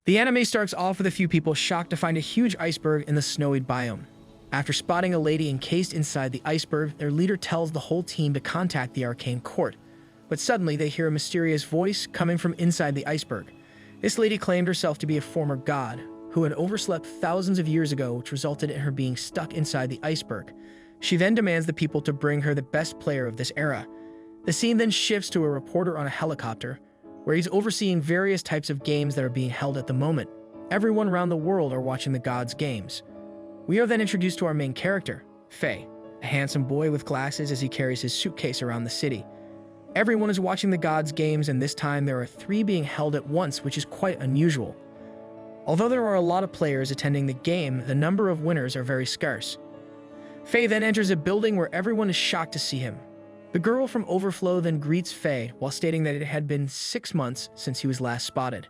The anime starts off with a few people shocked to find a huge iceberg in the snowy biome. After spotting a lady encased inside the iceberg, their leader tells the whole team to contact the arcane court. But suddenly they hear a mysterious voice coming from inside the iceberg. This lady claimed herself to be a former god, who had overslept thousands of years ago, which resulted in her being stuck inside the iceberg. She then demands the people to bring her the best player of this era. The scene then shifts to a reporter on a helicopter, where he's overseeing various types of games that are being held at the moment. Everyone around the world are watching the gods' games. We are then introduced to our main character, Faye, a handsome boy with glasses as he carries his suitcase around the city. Everyone is watching the gods' games, and this time there are 3 being held at once, which is quite unusual. Although there are a lot of players attending the game, the number of winners are very scarce. Faye then enters a building where everyone is shocked to see him. The girl from Overflow then greets Faye while stating that it had been 6 months since he was last spotted.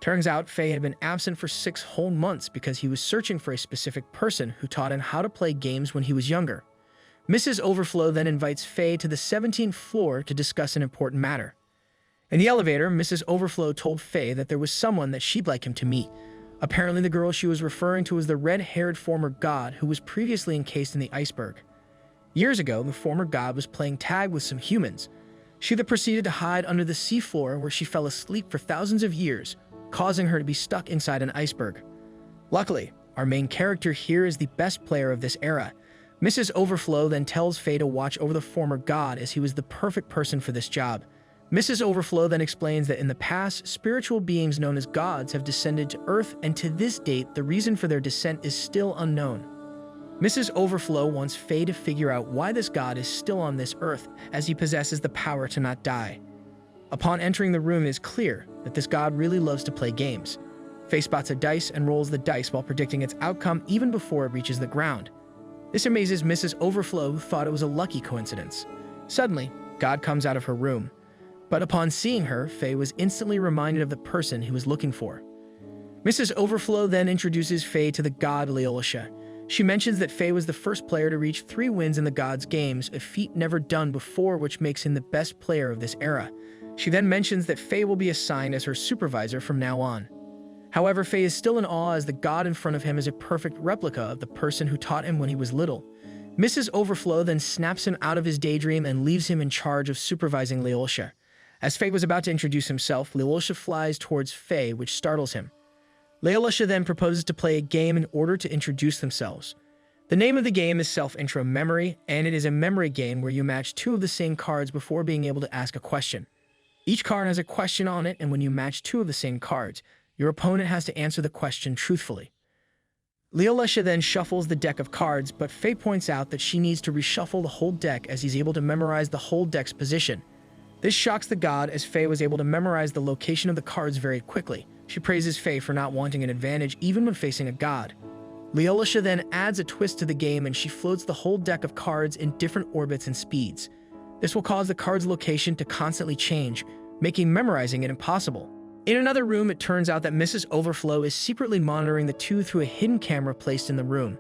Turns out Faye had been absent for 6 whole months because he was searching for a specific person who taught him how to play games when he was younger. Mrs. Overflow then invites Faye to the 17th floor to discuss an important matter. In the elevator, Mrs. Overflow told Faye that there was someone that she'd like him to meet. Apparently, the girl she was referring to was the red-haired former god who was previously encased in the iceberg. Years ago, the former god was playing tag with some humans. She then proceeded to hide under the seafloor where she fell asleep for thousands of years, causing her to be stuck inside an iceberg. Luckily, our main character here is the best player of this era. Mrs. Overflow then tells Faye to watch over the former god as he was the perfect person for this job. Mrs. Overflow then explains that in the past, spiritual beings known as gods have descended to Earth, and to this date, the reason for their descent is still unknown. Mrs. Overflow wants Faye to figure out why this god is still on this Earth, as he possesses the power to not die. Upon entering the room, it is clear that this god really loves to play games. Faye spots a dice and rolls the dice while predicting its outcome even before it reaches the ground. This amazes Mrs. Overflow, who thought it was a lucky coincidence. Suddenly, God comes out of her room. But upon seeing her, Faye was instantly reminded of the person he was looking for. Mrs. Overflow then introduces Faye to the god Leolisha. She mentions that Faye was the first player to reach 3 wins in the gods' games, a feat never done before, which makes him the best player of this era. She then mentions that Faye will be assigned as her supervisor from now on. However, Faye is still in awe as the god in front of him is a perfect replica of the person who taught him when he was little. Mrs. Overflow then snaps him out of his daydream and leaves him in charge of supervising Leolisha. As Faye was about to introduce himself, Leolisha flies towards Faye, which startles him. Leolisha then proposes to play a game in order to introduce themselves. The name of the game is Self-Intro Memory, and it is a memory game where you match 2 of the same cards before being able to ask a question. Each card has a question on it, and when you match 2 of the same cards, your opponent has to answer the question truthfully. Leolisha then shuffles the deck of cards, but Faye points out that she needs to reshuffle the whole deck as he's able to memorize the whole deck's position. This shocks the god as Faye was able to memorize the location of the cards very quickly. She praises Faye for not wanting an advantage even when facing a god. Leolisha then adds a twist to the game and she floats the whole deck of cards in different orbits and speeds. This will cause the card's location to constantly change, making memorizing it impossible. In another room, it turns out that Mrs. Overflow is secretly monitoring the 2 through a hidden camera placed in the room.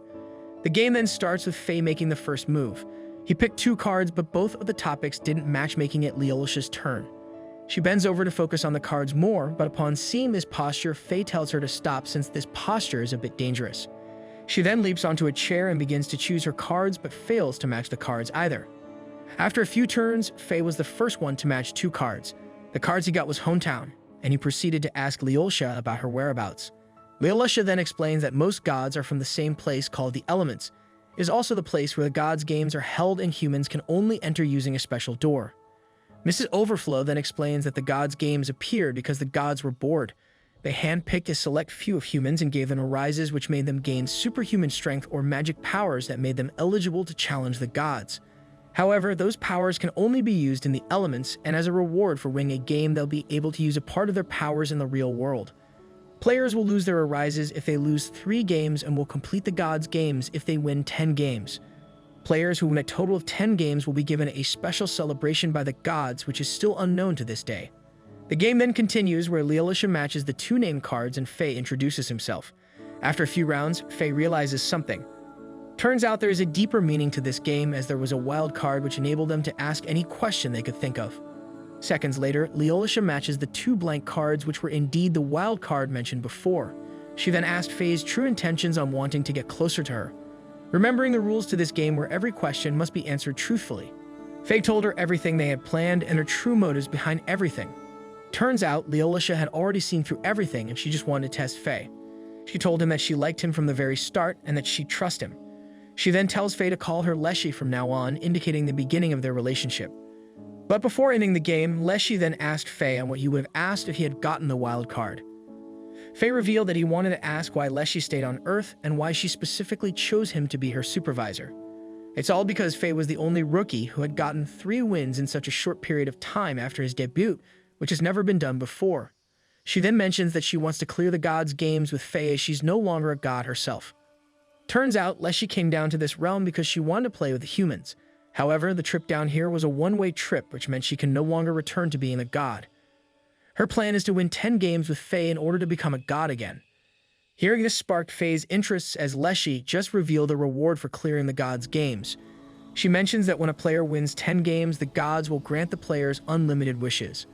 The game then starts with Faye making the first move. He picked 2 cards, but both of the topics didn't match, making it Leolisha's turn. She bends over to focus on the cards more, but upon seeing this posture, Faye tells her to stop since this posture is a bit dangerous. She then leaps onto a chair and begins to choose her cards, but fails to match the cards either. After a few turns, Faye was the first one to match 2 cards. The cards he got was Hometown, and he proceeded to ask Leolisha about her whereabouts. Leolisha then explains that most gods are from the same place called the Elements. It is also the place where the gods' games are held and humans can only enter using a special door. Mrs. Overflow then explains that the gods' games appeared because the gods were bored. They handpicked a select few of humans and gave them prizes which made them gain superhuman strength or magic powers that made them eligible to challenge the gods. However, those powers can only be used in the elements, and as a reward for winning a game, they'll be able to use a part of their powers in the real world. Players will lose their arises if they lose 3 games and will complete the gods' games if they win 10 games. Players who win a total of 10 games will be given a special celebration by the gods, which is still unknown to this day. The game then continues where Leolisha matches the 2 name cards and Faye introduces himself. After a few rounds, Faye realizes something. Turns out there is a deeper meaning to this game, as there was a wild card which enabled them to ask any question they could think of. Seconds later, Leolisha matches the 2 blank cards which were indeed the wild card mentioned before. She then asked Faye's true intentions on wanting to get closer to her, remembering the rules to this game where every question must be answered truthfully. Faye told her everything they had planned and her true motives behind everything. Turns out, Leolisha had already seen through everything and she just wanted to test Faye. She told him that she liked him from the very start and that she'd trust him. She then tells Faye to call her Leshy from now on, indicating the beginning of their relationship. But before ending the game, Leshy then asked Faye on what he would have asked if he had gotten the wild card. Faye revealed that he wanted to ask why Leshy stayed on Earth and why she specifically chose him to be her supervisor. It's all because Faye was the only rookie who had gotten 3 wins in such a short period of time after his debut, which has never been done before. She then mentions that she wants to clear the gods' games with Faye as she's no longer a god herself. Turns out, Leshy came down to this realm because she wanted to play with the humans. However, the trip down here was a one-way trip, which meant she can no longer return to being a god. Her plan is to win 10 games with Faye in order to become a god again. Hearing this sparked Faye's interests as Leshy just revealed a reward for clearing the gods' games. She mentions that when a player wins 10 games, the gods will grant the players unlimited wishes.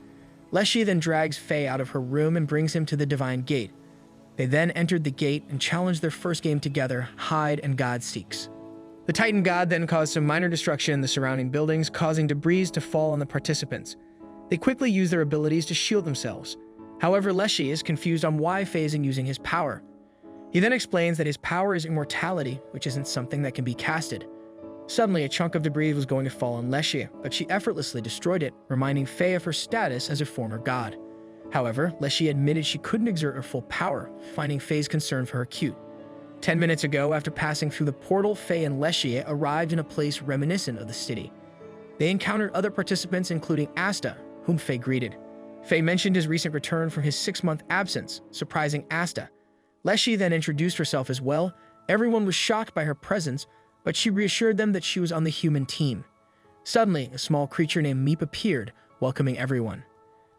Leshy then drags Faye out of her room and brings him to the Divine Gate. They then entered the gate and challenged their first game together, Hide and God Seeks. The Titan God then caused some minor destruction in the surrounding buildings, causing debris to fall on the participants. They quickly use their abilities to shield themselves. However, Leshy is confused on why Faye isn't using his power. He then explains that his power is immortality, which isn't something that can be casted. Suddenly, a chunk of debris was going to fall on Leshy, but she effortlessly destroyed it, reminding Faye of her status as a former god. However, Leshy admitted she couldn't exert her full power, finding Faye's concern for her cute. 10 minutes ago, after passing through the portal, Faye and Leshy arrived in a place reminiscent of the city. They encountered other participants, including Asta, whom Faye greeted. Faye mentioned his recent return from his 6-month absence, surprising Asta. Leshy then introduced herself as well. Everyone was shocked by her presence, but she reassured them that she was on the human team. Suddenly, a small creature named Meep appeared, welcoming everyone.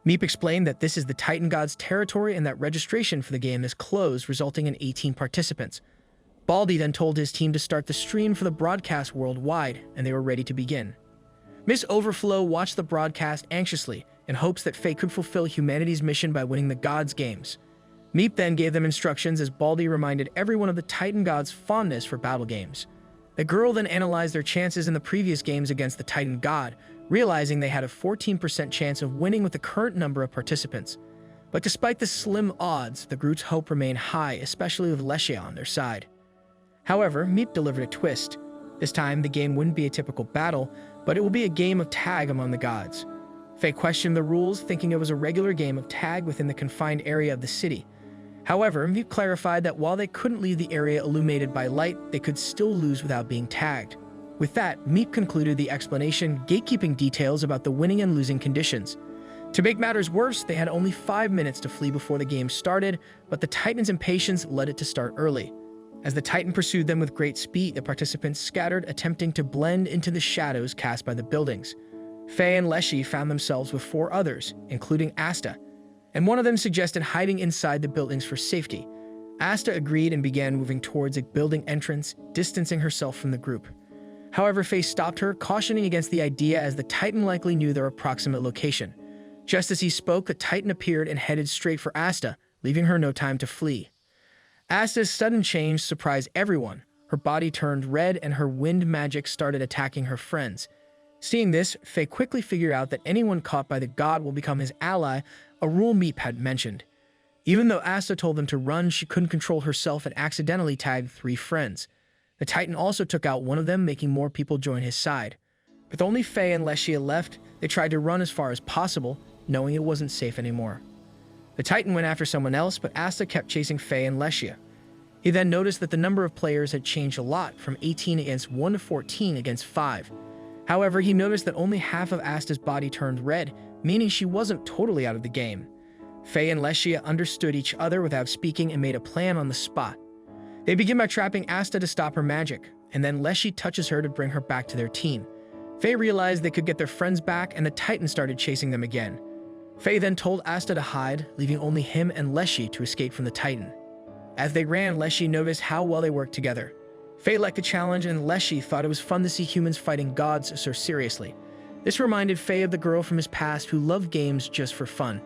Meep explained that this is the Titan God's territory and that registration for the game is closed, resulting in 18 participants. Baldy then told his team to start the stream for the broadcast worldwide, and they were ready to begin. Miss Overflow watched the broadcast anxiously in hopes that Faye could fulfill humanity's mission by winning the gods' games. Meep then gave them instructions as Baldy reminded everyone of the Titan God's fondness for battle games. The girl then analyzed their chances in the previous games against the Titan God, realizing they had a 14% chance of winning with the current number of participants. But despite the slim odds, the group's hope remained high, especially with Leshy on their side. However, Meep delivered a twist. This time, the game wouldn't be a typical battle, but it will be a game of tag among the gods. Faye questioned the rules, thinking it was a regular game of tag within the confined area of the city. However, Meep clarified that while they couldn't leave the area illuminated by light, they could still lose without being tagged. With that, Meep concluded the explanation, gatekeeping details about the winning and losing conditions. To make matters worse, they had only 5 minutes to flee before the game started, but the Titan's impatience led it to start early. As the Titan pursued them with great speed, the participants scattered, attempting to blend into the shadows cast by the buildings. Faye and Leshy found themselves with 4 others, including Asta, and one of them suggested hiding inside the buildings for safety. Asta agreed and began moving towards a building entrance, distancing herself from the group. However, Faye stopped her, cautioning against the idea as the Titan likely knew their approximate location. Just as he spoke, the Titan appeared and headed straight for Asta, leaving her no time to flee. Asta's sudden change surprised everyone. Her body turned red and her wind magic started attacking her friends. Seeing this, Faye quickly figured out that anyone caught by the god will become his ally, a rule Meep had mentioned. Even though Asta told them to run, she couldn't control herself and accidentally tagged 3 friends. The Titan also took out one of them, making more people join his side. With only Faye and Leshy left, they tried to run as far as possible, knowing it wasn't safe anymore. The Titan went after someone else, but Asta kept chasing Faye and Leshy. He then noticed that the number of players had changed a lot, from 18 against 1 to 14 against 5. However, he noticed that only half of Asta's body turned red, meaning she wasn't totally out of the game. Faye and Leshy understood each other without speaking and made a plan on the spot. They begin by trapping Asta to stop her magic, and then Leshy touches her to bring her back to their team. Faye realized they could get their friends back, and the Titan started chasing them again. Faye then told Asta to hide, leaving only him and Leshy to escape from the Titan. As they ran, Leshy noticed how well they worked together. Faye liked the challenge, and Leshy thought it was fun to see humans fighting gods so seriously. This reminded Faye of the girl from his past who loved games just for fun.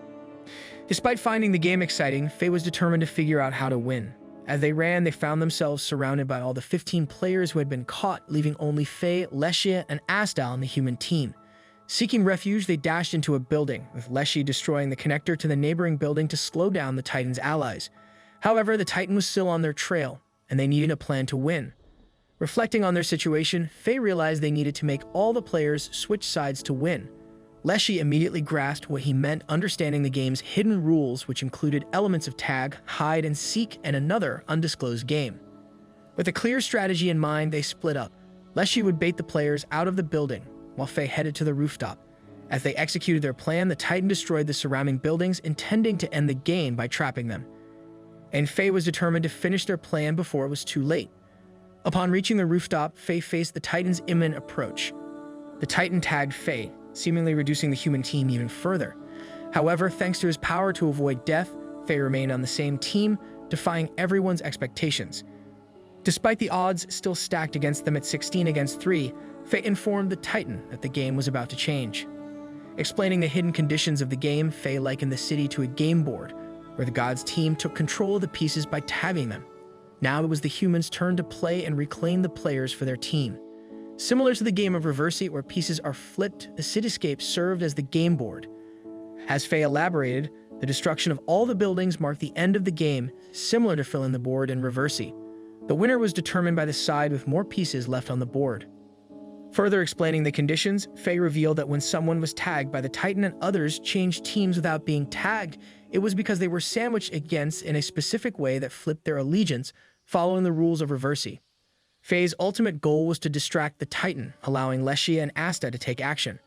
Despite finding the game exciting, Faye was determined to figure out how to win. As they ran, they found themselves surrounded by all the 15 players who had been caught, leaving only Faye, Leshy, and Asta on the human team. Seeking refuge, they dashed into a building, with Leshy destroying the connector to the neighboring building to slow down the Titan's allies. However, the Titan was still on their trail, and they needed a plan to win. Reflecting on their situation, Faye realized they needed to make all the players switch sides to win. Leshy immediately grasped what he meant, understanding the game's hidden rules, which included elements of tag, hide, and seek, and another undisclosed game. With a clear strategy in mind, they split up. Leshy would bait the players out of the building, while Faye headed to the rooftop. As they executed their plan, the Titan destroyed the surrounding buildings, intending to end the game by trapping them. And Faye was determined to finish their plan before it was too late. Upon reaching the rooftop, Faye faced the Titan's imminent approach. The Titan tagged Faye, seemingly reducing the human team even further. However, thanks to his power to avoid death, Faye remained on the same team, defying everyone's expectations. Despite the odds still stacked against them at 16 against 3, Faye informed the Titan that the game was about to change. Explaining the hidden conditions of the game, Faye likened the city to a game board, where the gods' team took control of the pieces by tabbing them. Now it was the humans' turn to play and reclaim the players for their team. Similar to the game of Reversi, where pieces are flipped, the cityscape served as the game board. As Faye elaborated, the destruction of all the buildings marked the end of the game, similar to fill in the board in Reversi. The winner was determined by the side with more pieces left on the board. Further explaining the conditions, Faye revealed that when someone was tagged by the Titan and others changed teams without being tagged, it was because they were sandwiched against in a specific way that flipped their allegiance, following the rules of Reversi. Faye's ultimate goal was to distract the Titan, allowing Leshy and Asta to take action.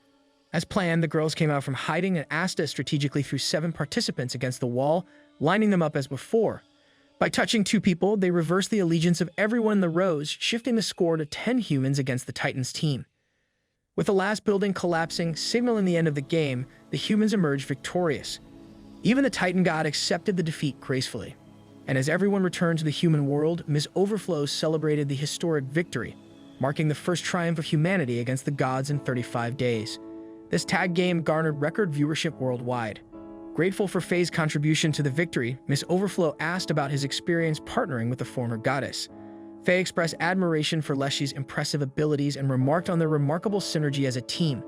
As planned, the girls came out from hiding and Asta strategically threw 7 participants against the wall, lining them up as before. By touching 2 people, they reversed the allegiance of everyone in the rows, shifting the score to 10 humans against the Titan's team. With the last building collapsing, signaling the end of the game, the humans emerged victorious. Even the Titan god accepted the defeat gracefully. And as everyone returned to the human world, Ms. Overflow celebrated the historic victory, marking the first triumph of humanity against the gods in 35 days. This tag game garnered record viewership worldwide. Grateful for Faye's contribution to the victory, Ms. Overflow asked about his experience partnering with the former goddess. Faye expressed admiration for Leshy's impressive abilities and remarked on their remarkable synergy as a team.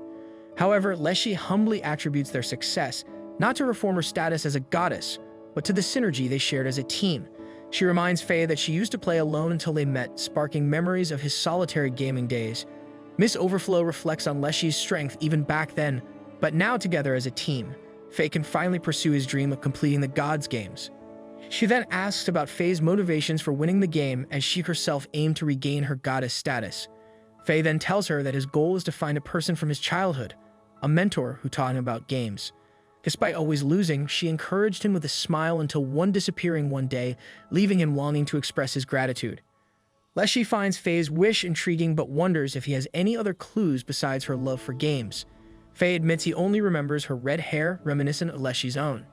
However, Leshy humbly attributes their success not to her former status as a goddess, but to the synergy they shared as a team. She reminds Faye that she used to play alone until they met, sparking memories of his solitary gaming days. Miss Overflow reflects on Leshy's strength even back then, but now together as a team, Faye can finally pursue his dream of completing the Gods games. She then asks about Faye's motivations for winning the game as she herself aimed to regain her goddess status. Faye then tells her that his goal is to find a person from his childhood, a mentor who taught him about games. Despite always losing, she encouraged him with a smile until one disappearing one day, leaving him longing to express his gratitude. Leshy finds Faye's wish intriguing but wonders if he has any other clues besides her love for games. Faye admits he only remembers her red hair, reminiscent of Leshy's own.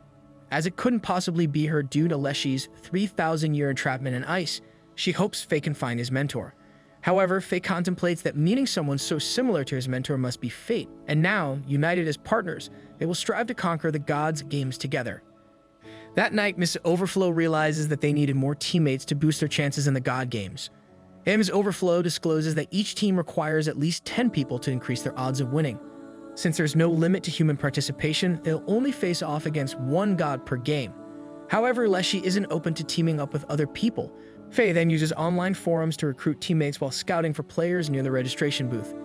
As it couldn't possibly be her due to Leshy's 3,000-year entrapment in ice, she hopes Faye can find his mentor. However, Faye contemplates that meeting someone so similar to his mentor must be fate, and now, united as partners, they will strive to conquer the Gods games together. That night, Miss Overflow realizes that they needed more teammates to boost their chances in the God games. Ms. Overflow discloses that each team requires at least 10 people to increase their odds of winning. Since there's no limit to human participation, they'll only face off against one god per game. However, Leshy isn't open to teaming up with other people. Faye then uses online forums to recruit teammates while scouting for players near the registration booth.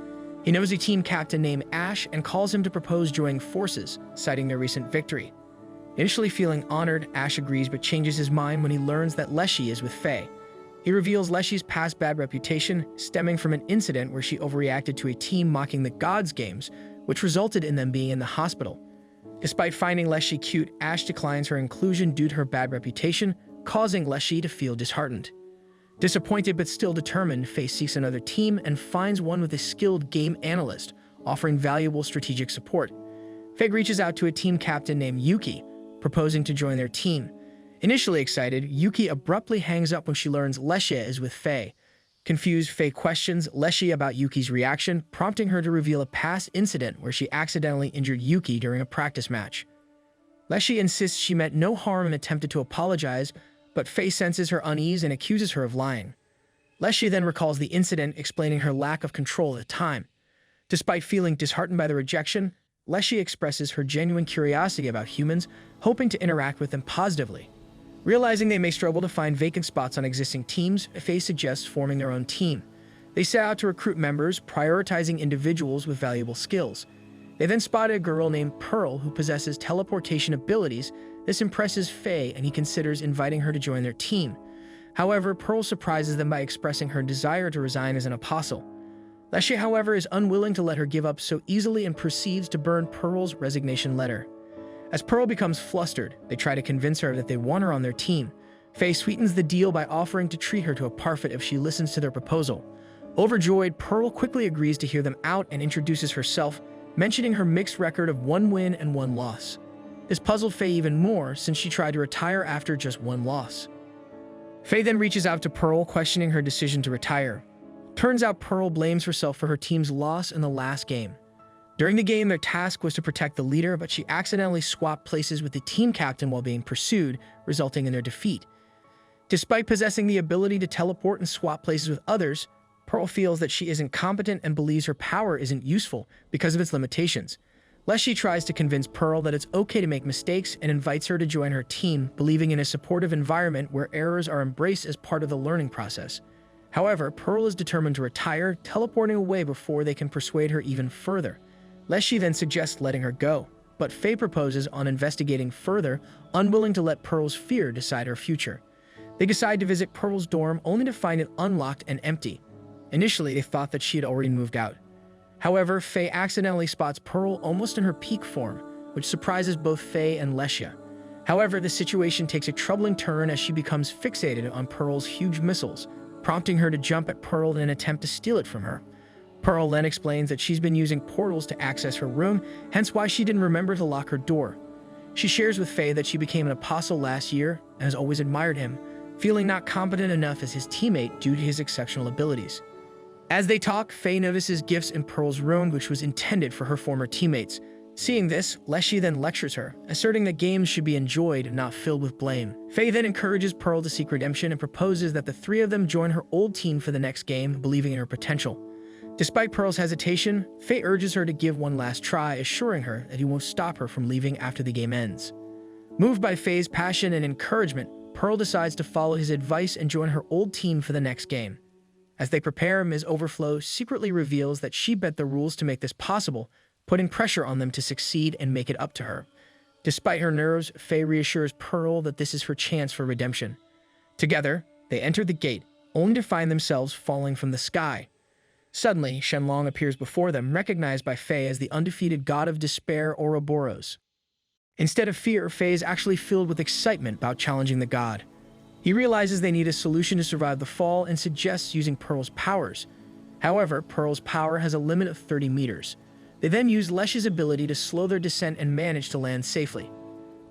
He knows a team captain named Ash and calls him to propose joining forces, citing their recent victory. Initially feeling honored, Ash agrees but changes his mind when he learns that Leshy is with Faye. He reveals Leshy's past bad reputation, stemming from an incident where she overreacted to a team mocking the Gods games, which resulted in them being in the hospital. Despite finding Leshy cute, Ash declines her inclusion due to her bad reputation, causing Leshy to feel disheartened. Disappointed but still determined, Faye seeks another team and finds one with a skilled game analyst, offering valuable strategic support. Faye reaches out to a team captain named Yuki, proposing to join their team. Initially excited, Yuki abruptly hangs up when she learns Leshy is with Faye. Confused, Faye questions Leshy about Yuki's reaction, prompting her to reveal a past incident where she accidentally injured Yuki during a practice match. Leshy insists she meant no harm and attempted to apologize, but Faye senses her unease and accuses her of lying. Leshy then recalls the incident, explaining her lack of control at the time. Despite feeling disheartened by the rejection, Leshy expresses her genuine curiosity about humans, hoping to interact with them positively. Realizing they may struggle to find vacant spots on existing teams, Faye suggests forming their own team. They set out to recruit members, prioritizing individuals with valuable skills. They then spotted a girl named Pearl who possesses teleportation abilities. This impresses Faye, and he considers inviting her to join their team. However, Pearl surprises them by expressing her desire to resign as an apostle. Leshy, however, is unwilling to let her give up so easily and proceeds to burn Pearl's resignation letter. As Pearl becomes flustered, they try to convince her that they want her on their team. Faye sweetens the deal by offering to treat her to a parfait if she listens to their proposal. Overjoyed, Pearl quickly agrees to hear them out and introduces herself, mentioning her mixed record of 1 win and 1 loss. This puzzled Faye even more since she tried to retire after just 1 loss. Faye then reaches out to Pearl, questioning her decision to retire. Turns out Pearl blames herself for her team's loss in the last game. During the game, their task was to protect the leader, but she accidentally swapped places with the team captain while being pursued, resulting in their defeat. Despite possessing the ability to teleport and swap places with others, Pearl feels that she isn't competent and believes her power isn't useful because of its limitations. Leshy tries to convince Pearl that it's okay to make mistakes and invites her to join her team, believing in a supportive environment where errors are embraced as part of the learning process. However, Pearl is determined to retire, teleporting away before they can persuade her even further. Leshy then suggests letting her go, but Faye proposes on investigating further, unwilling to let Pearl's fear decide her future. They decide to visit Pearl's dorm only to find it unlocked and empty. Initially, they thought that she had already moved out. However, Faye accidentally spots Pearl almost in her peak form, which surprises both Faye and Leshy. However, the situation takes a troubling turn as she becomes fixated on Pearl's huge missiles, prompting her to jump at Pearl in an attempt to steal it from her. Pearl then explains that she's been using portals to access her room, hence why she didn't remember to lock her door. She shares with Faye that she became an apostle last year and has always admired him, feeling not competent enough as his teammate due to his exceptional abilities. As they talk, Faye notices gifts in Pearl's room which was intended for her former teammates. Seeing this, Leshy then lectures her, asserting that games should be enjoyed and not filled with blame. Faye then encourages Pearl to seek redemption and proposes that the 3 of them join her old team for the next game, believing in her potential. Despite Pearl's hesitation, Faye urges her to give one last try, assuring her that he won't stop her from leaving after the game ends. Moved by Faye's passion and encouragement, Pearl decides to follow his advice and join her old team for the next game. As they prepare, Ms. Overflow secretly reveals that she bent the rules to make this possible, putting pressure on them to succeed and make it up to her. Despite her nerves, Faye reassures Pearl that this is her chance for redemption. Together, they enter the gate, only to find themselves falling from the sky. Suddenly, Shenlong appears before them, recognized by Faye as the undefeated god of despair, Ouroboros. Instead of fear, Faye is actually filled with excitement about challenging the god. He realizes they need a solution to survive the fall and suggests using Pearl's powers. However, Pearl's power has a limit of 30 meters. They then use Leshy's ability to slow their descent and manage to land safely.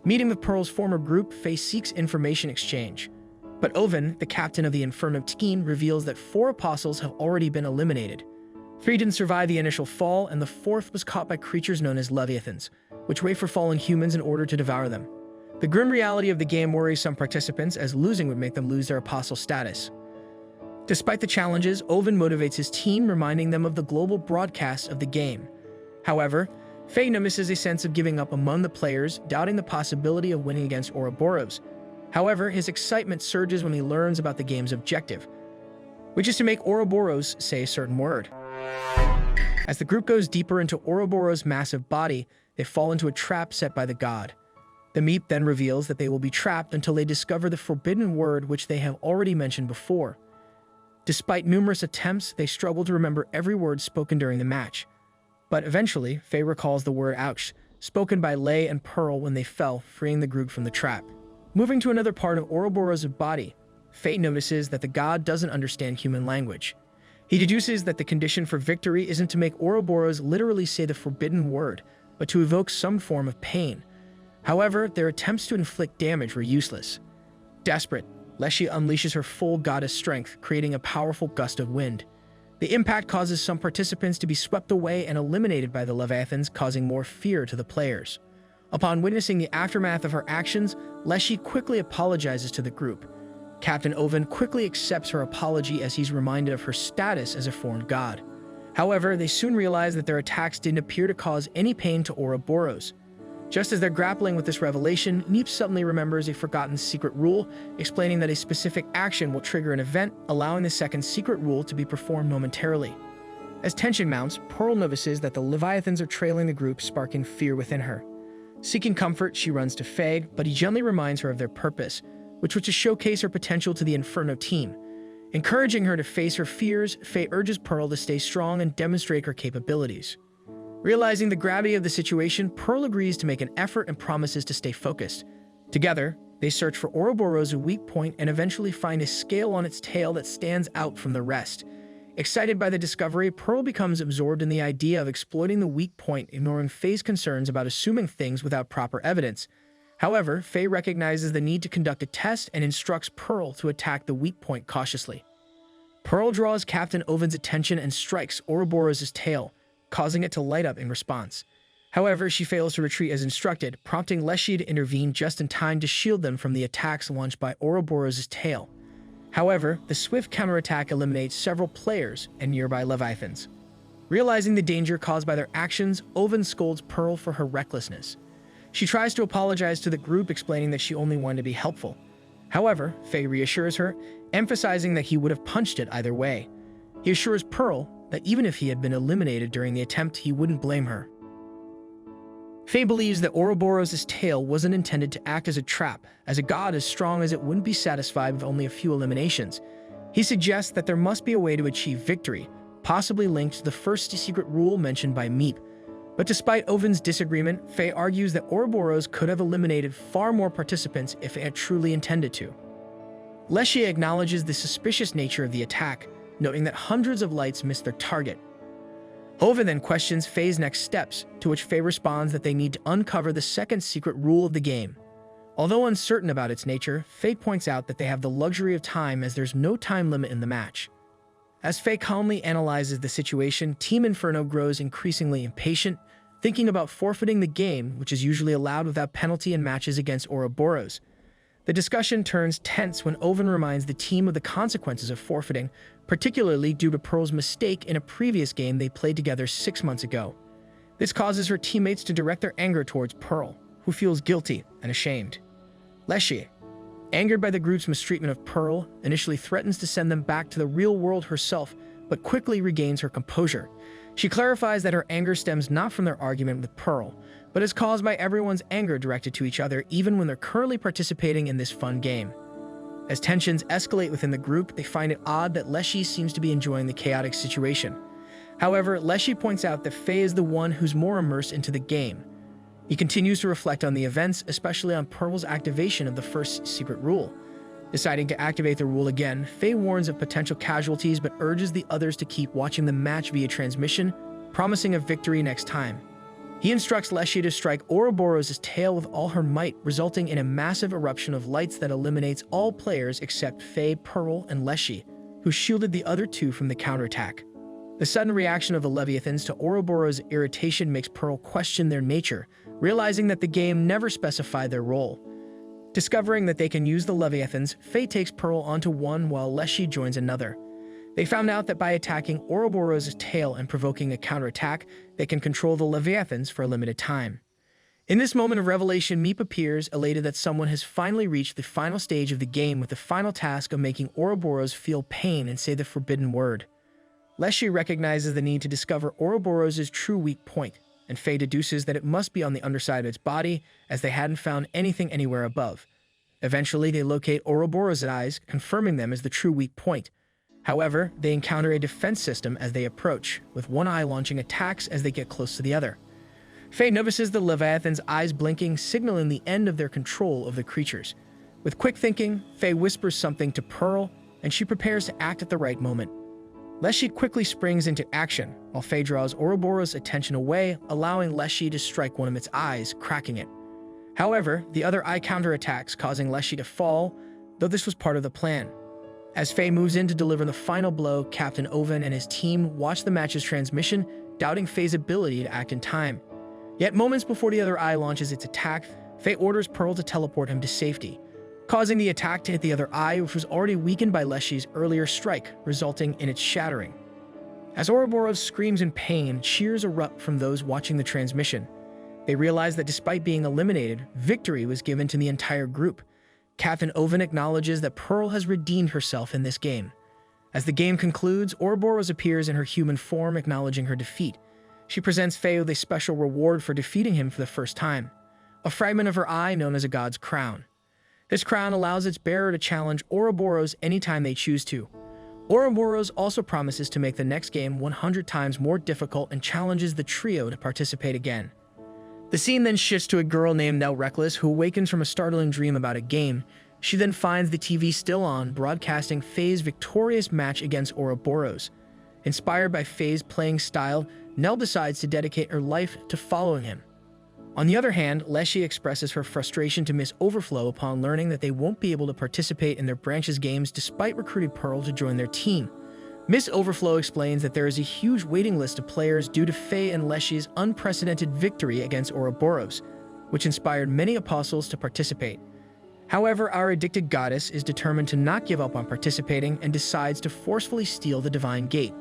Meeting with Pearl's former group, Faye seeks information exchange. But Oven, the captain of the Inferno team, reveals that 4 apostles have already been eliminated. 3 didn't survive the initial fall, and the 4th was caught by creatures known as Leviathans, which wait for fallen humans in order to devour them. The grim reality of the game worries some participants, as losing would make them lose their apostle status. Despite the challenges, Oven motivates his team, reminding them of the global broadcast of the game. However, Faye notices a sense of giving up among the players, doubting the possibility of winning against Ouroboros. However, his excitement surges when he learns about the game's objective, which is to make Ouroboros say a certain word. As the group goes deeper into Ouroboros' massive body, they fall into a trap set by the god. The Meep then reveals that they will be trapped until they discover the forbidden word which they have already mentioned before. Despite numerous attempts, they struggle to remember every word spoken during the match. But eventually, Faye recalls the word ouch, spoken by Lei and Pearl when they fell, freeing the group from the trap. Moving to another part of Ouroboros' body, Faye notices that the god doesn't understand human language. He deduces that the condition for victory isn't to make Ouroboros literally say the forbidden word, but to evoke some form of pain. However, their attempts to inflict damage were useless. Desperate, Leshy unleashes her full goddess strength, creating a powerful gust of wind. The impact causes some participants to be swept away and eliminated by the Leviathans, causing more fear to the players. Upon witnessing the aftermath of her actions, Leshy quickly apologizes to the group. Captain Oven quickly accepts her apology as he's reminded of her status as a foreign god. However, they soon realize that their attacks didn't appear to cause any pain to Ouroboros. Just as they're grappling with this revelation, Neep suddenly remembers a forgotten secret rule, explaining that a specific action will trigger an event, allowing the second secret rule to be performed momentarily. As tension mounts, Pearl notices that the Leviathans are trailing the group, sparking fear within her. Seeking comfort, she runs to Faye, but he gently reminds her of their purpose, which was to showcase her potential to the Inferno team. Encouraging her to face her fears, Faye urges Pearl to stay strong and demonstrate her capabilities. Realizing the gravity of the situation, Pearl agrees to make an effort and promises to stay focused. Together, they search for Ouroboros' weak point and eventually find a scale on its tail that stands out from the rest. Excited by the discovery, Pearl becomes absorbed in the idea of exploiting the weak point, ignoring Faye's concerns about assuming things without proper evidence. However, Faye recognizes the need to conduct a test and instructs Pearl to attack the weak point cautiously. Pearl draws Captain Oven's attention and strikes Ouroboros' tail, causing it to light up in response. However, she fails to retreat as instructed, prompting Leshy to intervene just in time to shield them from the attacks launched by Ouroboros' tail. However, the swift counterattack eliminates several players and nearby Leviathans. Realizing the danger caused by their actions, Oven scolds Pearl for her recklessness. She tries to apologize to the group, explaining that she only wanted to be helpful. However, Faye reassures her, emphasizing that he would have punched it either way. He assures Pearl that even if he had been eliminated during the attempt, he wouldn't blame her. Faye believes that Ouroboros' tail wasn't intended to act as a trap, as a god as strong as it wouldn't be satisfied with only a few eliminations. He suggests that there must be a way to achieve victory, possibly linked to the first secret rule mentioned by Meep. But despite Oven's disagreement, Faye argues that Ouroboros could have eliminated far more participants if it had truly intended to. Leshy acknowledges the suspicious nature of the attack, noting that hundreds of lights missed their target. Oven then questions Faye's next steps, to which Faye responds that they need to uncover the second secret rule of the game. Although uncertain about its nature, Faye points out that they have the luxury of time as there's no time limit in the match. As Faye calmly analyzes the situation, Team Inferno grows increasingly impatient, thinking about forfeiting the game, which is usually allowed without penalty in matches against Ouroboros. The discussion turns tense when Oven reminds the team of the consequences of forfeiting, particularly due to Pearl's mistake in a previous game they played together 6 months ago. This causes her teammates to direct their anger towards Pearl, who feels guilty and ashamed. Leshy, angered by the group's mistreatment of Pearl, initially threatens to send them back to the real world herself, but quickly regains her composure. She clarifies that her anger stems not from their argument with Pearl, but is caused by everyone's anger directed to each other even when they're currently participating in this fun game. As tensions escalate within the group, they find it odd that Leshy seems to be enjoying the chaotic situation. However, Leshy points out that Faye is the one who's more immersed into the game. He continues to reflect on the events, especially on Pearl's activation of the first secret rule. Deciding to activate the rule again, Faye warns of potential casualties but urges the others to keep watching the match via transmission, promising a victory next time. He instructs Leshy to strike Ouroboros' tail with all her might, resulting in a massive eruption of lights that eliminates all players except Faye, Pearl, and Leshy, who shielded the other two from the counterattack. The sudden reaction of the Leviathans to Ouroboros' irritation makes Pearl question their nature, realizing that the game never specified their role. Discovering that they can use the Leviathans, Faye takes Pearl onto one while Leshy joins another. They found out that by attacking Ouroboros' tail and provoking a counterattack, they can control the Leviathans for a limited time. In this moment of revelation, Meep appears, elated that someone has finally reached the final stage of the game with the final task of making Ouroboros feel pain and say the forbidden word. Leshy recognizes the need to discover Ouroboros' true weak point, and Faye deduces that it must be on the underside of its body, as they hadn't found anything anywhere above. Eventually, they locate Ouroboros' eyes, confirming them as the true weak point. However, they encounter a defense system as they approach, with one eye launching attacks as they get close to the other. Faye notices the Leviathan's eyes blinking, signaling the end of their control of the creatures. With quick thinking, Faye whispers something to Pearl, and she prepares to act at the right moment. Leshy quickly springs into action, while Faye draws Ouroboros' attention away, allowing Leshy to strike one of its eyes, cracking it. However, the other eye counterattacks, causing Leshy to fall, though this was part of the plan. As Faye moves in to deliver the final blow, Captain Oven and his team watch the match's transmission, doubting Faye's ability to act in time. Yet moments before the other eye launches its attack, Faye orders Pearl to teleport him to safety, causing the attack to hit the other eye, which was already weakened by Leshy's earlier strike, resulting in its shattering. As Ouroboros screams in pain, cheers erupt from those watching the transmission. They realize that despite being eliminated, victory was given to the entire group. Captain Oven acknowledges that Pearl has redeemed herself in this game. As the game concludes, Ouroboros appears in her human form, acknowledging her defeat. She presents Faye with a special reward for defeating him for the first time, a fragment of her eye known as a god's crown. This crown allows its bearer to challenge Ouroboros anytime they choose to. Ouroboros also promises to make the next game 100 times more difficult and challenges the trio to participate again. The scene then shifts to a girl named Nell Reckless who awakens from a startling dream about a game. She then finds the TV still on, broadcasting Faye's victorious match against Ouroboros. Inspired by Faye's playing style, Nell decides to dedicate her life to following him. On the other hand, Leshy expresses her frustration to Miss Overflow upon learning that they won't be able to participate in their branch's games despite recruiting Pearl to join their team. Miss Overflow explains that there is a huge waiting list of players due to Faye and Leshy's unprecedented victory against Ouroboros, which inspired many apostles to participate. However, our addicted goddess is determined to not give up on participating and decides to forcefully steal the divine gate.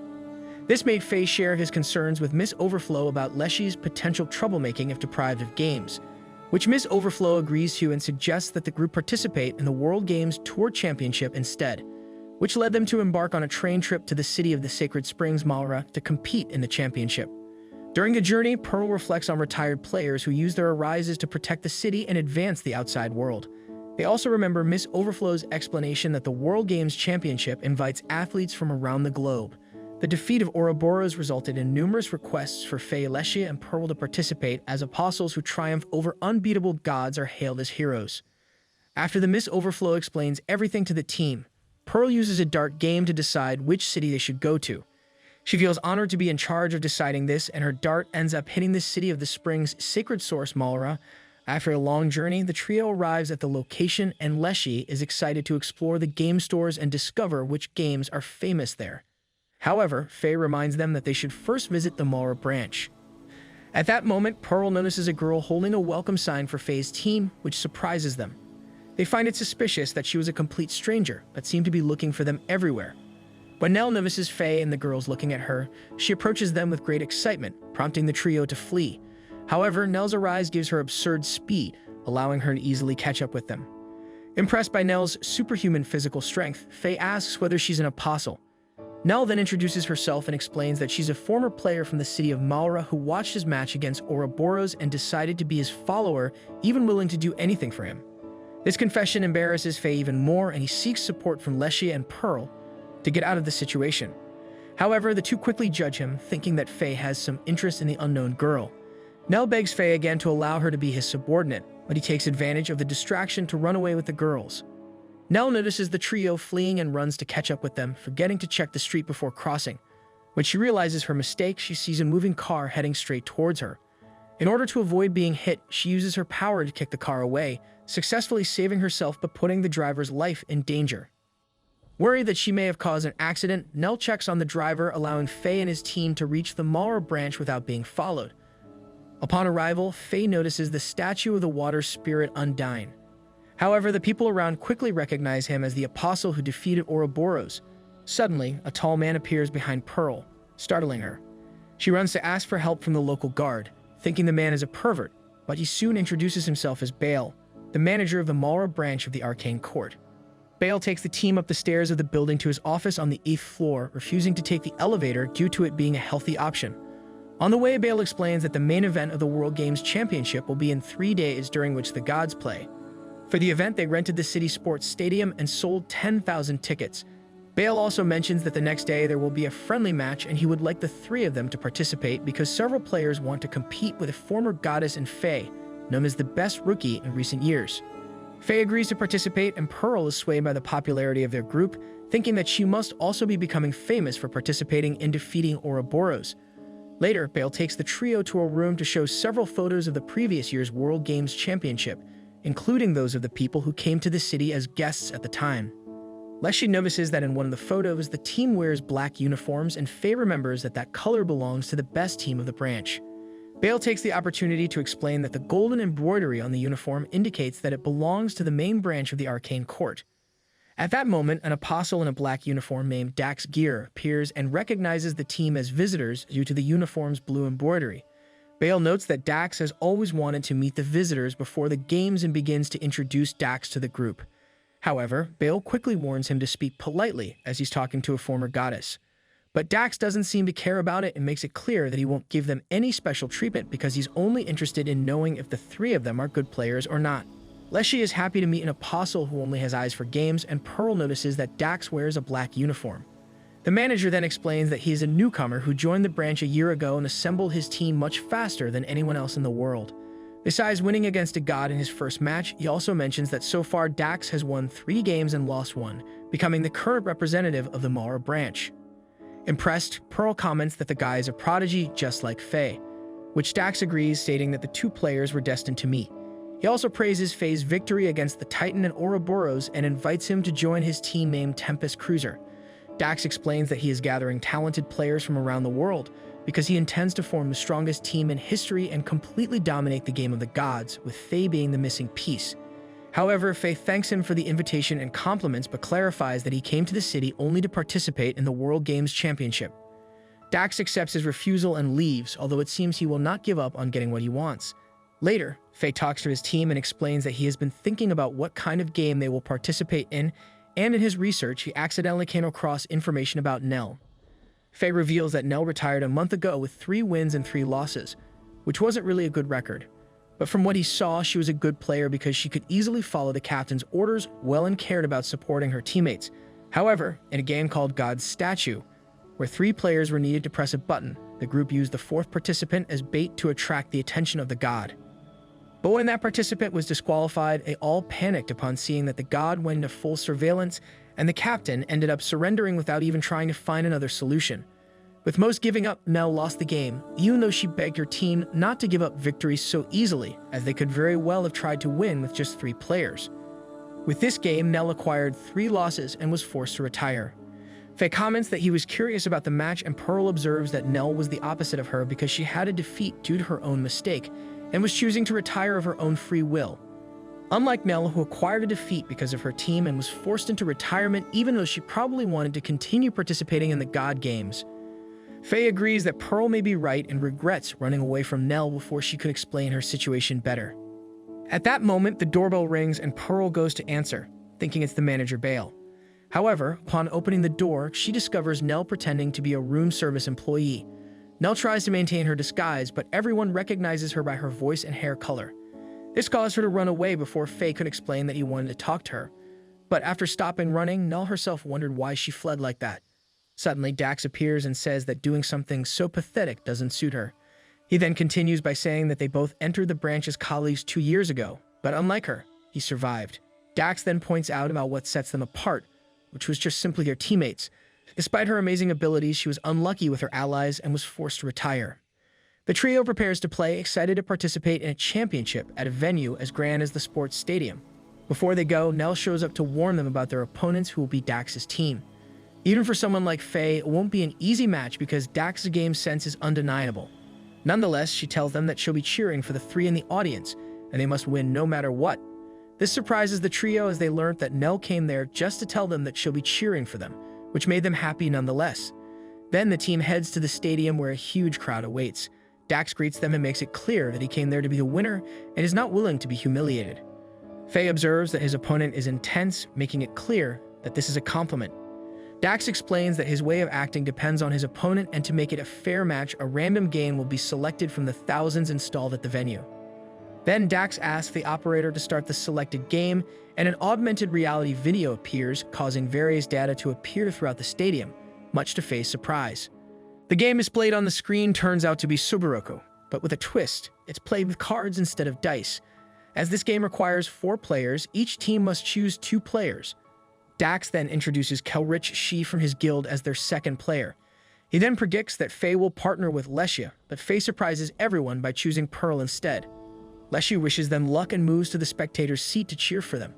This made Faye share his concerns with Miss Overflow about Leshy's potential troublemaking if deprived of games, which Miss Overflow agrees to and suggests that the group participate in the World Games Tour Championship instead, which led them to embark on a train trip to the city of the Sacred Springs, Malra, to compete in the championship. During the journey, Pearl reflects on retired players who used their arises to protect the city and advance the outside world. They also remember Miss Overflow's explanation that the World Games Championship invites athletes from around the globe. The defeat of Ouroboros resulted in numerous requests for Faye, Leshy, and Pearl to participate, as apostles who triumph over unbeatable gods are hailed as heroes. After the Miss Overflow explains everything to the team, Pearl uses a dart game to decide which city they should go to. She feels honored to be in charge of deciding this, and her dart ends up hitting the city of the spring's sacred source, Malra. After a long journey, the trio arrives at the location, and Leshy is excited to explore the game stores and discover which games are famous there. However, Faye reminds them that they should first visit the Malra branch. At that moment, Pearl notices a girl holding a welcome sign for Faye's team, which surprises them. They find it suspicious that she was a complete stranger, but seemed to be looking for them everywhere. When Nell notices Faye and the girls looking at her, she approaches them with great excitement, prompting the trio to flee. However, Nell's arise gives her absurd speed, allowing her to easily catch up with them. Impressed by Nell's superhuman physical strength, Faye asks whether she's an apostle. Nell then introduces herself and explains that she's a former player from the city of Malra who watched his match against Ouroboros and decided to be his follower, even willing to do anything for him. This confession embarrasses Faye even more, and he seeks support from Leshy and Pearl to get out of the situation. However, the two quickly judge him, thinking that Faye has some interest in the unknown girl. Nell begs Faye again to allow her to be his subordinate, but he takes advantage of the distraction to run away with the girls. Nell notices the trio fleeing and runs to catch up with them, forgetting to check the street before crossing. When she realizes her mistake, she sees a moving car heading straight towards her. In order to avoid being hit, she uses her power to kick the car away, successfully saving herself but putting the driver's life in danger. Worried that she may have caused an accident, Nell checks on the driver, allowing Faye and his team to reach the Malra branch without being followed. Upon arrival, Faye notices the statue of the water spirit Undyne. However, the people around quickly recognize him as the apostle who defeated Ouroboros. Suddenly, a tall man appears behind Pearl, startling her. She runs to ask for help from the local guard, thinking the man is a pervert, but he soon introduces himself as Bale, the manager of the Malra branch of the Arcane Court. Bale takes the team up the stairs of the building to his office on the 8th floor, refusing to take the elevator due to it being a healthy option. On the way, Bale explains that the main event of the World Games Championship will be in 3 days, during which the gods play. For the event, they rented the city sports stadium and sold 10,000 tickets. Bale also mentions that the next day there will be a friendly match, and he would like the three of them to participate because several players want to compete with a former goddess in Faye, known as the best rookie in recent years. Faye agrees to participate, and Pearl is swayed by the popularity of their group, thinking that she must also be becoming famous for participating in defeating Ouroboros. Later, Bale takes the trio to a room to show several photos of the previous year's World Games Championship, including those of the people who came to the city as guests at the time. Leshy notices that in one of the photos, the team wears black uniforms, and Faye remembers that that color belongs to the best team of the branch. Bale takes the opportunity to explain that the golden embroidery on the uniform indicates that it belongs to the main branch of the arcane court. At that moment, an apostle in a black uniform named Dax Gear appears and recognizes the team as visitors due to the uniform's blue embroidery. Bale notes that Dax has always wanted to meet the visitors before the games and begins to introduce Dax to the group. However, Bale quickly warns him to speak politely as he's talking to a former goddess. But Dax doesn't seem to care about it and makes it clear that he won't give them any special treatment because he's only interested in knowing if the three of them are good players or not. Leshy is happy to meet an apostle who only has eyes for games, and Pearl notices that Dax wears a black uniform. The manager then explains that he is a newcomer who joined the branch a year ago and assembled his team much faster than anyone else in the world. Besides winning against a god in his first match, he also mentions that so far Dax has won 3 games and lost 1, becoming the current representative of the Mara branch. Impressed, Pearl comments that the guy is a prodigy just like Faye, which Dax agrees, stating that the 2 players were destined to meet. He also praises Faye's victory against the Titan and Ouroboros and invites him to join his team named Tempest Cruiser. Dax explains that he is gathering talented players from around the world because he intends to form the strongest team in history and completely dominate the game of the gods, with Faye being the missing piece. However, Faye thanks him for the invitation and compliments, but clarifies that he came to the city only to participate in the World Games Championship. Dax accepts his refusal and leaves, although it seems he will not give up on getting what he wants. Later, Faye talks to his team and explains that he has been thinking about what kind of game they will participate in, and in his research, he accidentally came across information about Nell. Faye reveals that Nell retired a month ago with 3 wins and 3 losses, which wasn't really a good record. But from what he saw, she was a good player because she could easily follow the captain's orders well and cared about supporting her teammates. However, in a game called God's Statue, where 3 players were needed to press a button, the group used the 4th participant as bait to attract the attention of the god. But when that participant was disqualified, they all panicked upon seeing that the god went into full surveillance, and the captain ended up surrendering without even trying to find another solution. With most giving up, Nell lost the game, even though she begged her team not to give up victories so easily, as they could very well have tried to win with just 3 players. With this game, Nell acquired 3 losses and was forced to retire. Faye comments that he was curious about the match, and Pearl observes that Nell was the opposite of her because she had a defeat due to her own mistake, and was choosing to retire of her own free will. Unlike Nell, who acquired a defeat because of her team and was forced into retirement even though she probably wanted to continue participating in the God Games. Faye agrees that Pearl may be right and regrets running away from Nell before she could explain her situation better. At that moment, the doorbell rings and Pearl goes to answer, thinking it's the manager Bale. However, upon opening the door, she discovers Nell pretending to be a room service employee. Nell tries to maintain her disguise, but everyone recognizes her by her voice and hair color. This caused her to run away before Faye could explain that he wanted to talk to her. But after stopping running, Nell herself wondered why she fled like that. Suddenly, Dax appears and says that doing something so pathetic doesn't suit her. He then continues by saying that they both entered the branch as colleagues 2 years ago, but unlike her, he survived. Dax then points out about what sets them apart, which was just simply their teammates. Despite her amazing abilities, she was unlucky with her allies and was forced to retire. The trio prepares to play, excited to participate in a championship at a venue as grand as the sports stadium. Before they go, Nell shows up to warn them about their opponents, who will be Dax's team. Even for someone like Faye, it won't be an easy match because Dax's game sense is undeniable. Nonetheless, she tells them that she'll be cheering for the 3 in the audience, and they must win no matter what. This surprises the trio as they learned that Nell came there just to tell them that she'll be cheering for them, which made them happy nonetheless. Then the team heads to the stadium where a huge crowd awaits. Dax greets them and makes it clear that he came there to be the winner and is not willing to be humiliated. Faye observes that his opponent is intense, making it clear that this is a compliment. Dax explains that his way of acting depends on his opponent, and to make it a fair match, a random game will be selected from the thousands installed at the venue. Then Dax asks the operator to start the selected game, and an augmented reality video appears, causing various data to appear throughout the stadium, much to Faye's surprise. The game displayed on the screen turns out to be Subaroku, but with a twist. It's played with cards instead of dice. As this game requires 4 players, each team must choose 2 players. Dax then introduces Kelrich Shi from his guild as their second player. He then predicts that Faye will partner with Lesha, but Faye surprises everyone by choosing Pearl instead. Leshy wishes them luck and moves to the spectator's seat to cheer for them.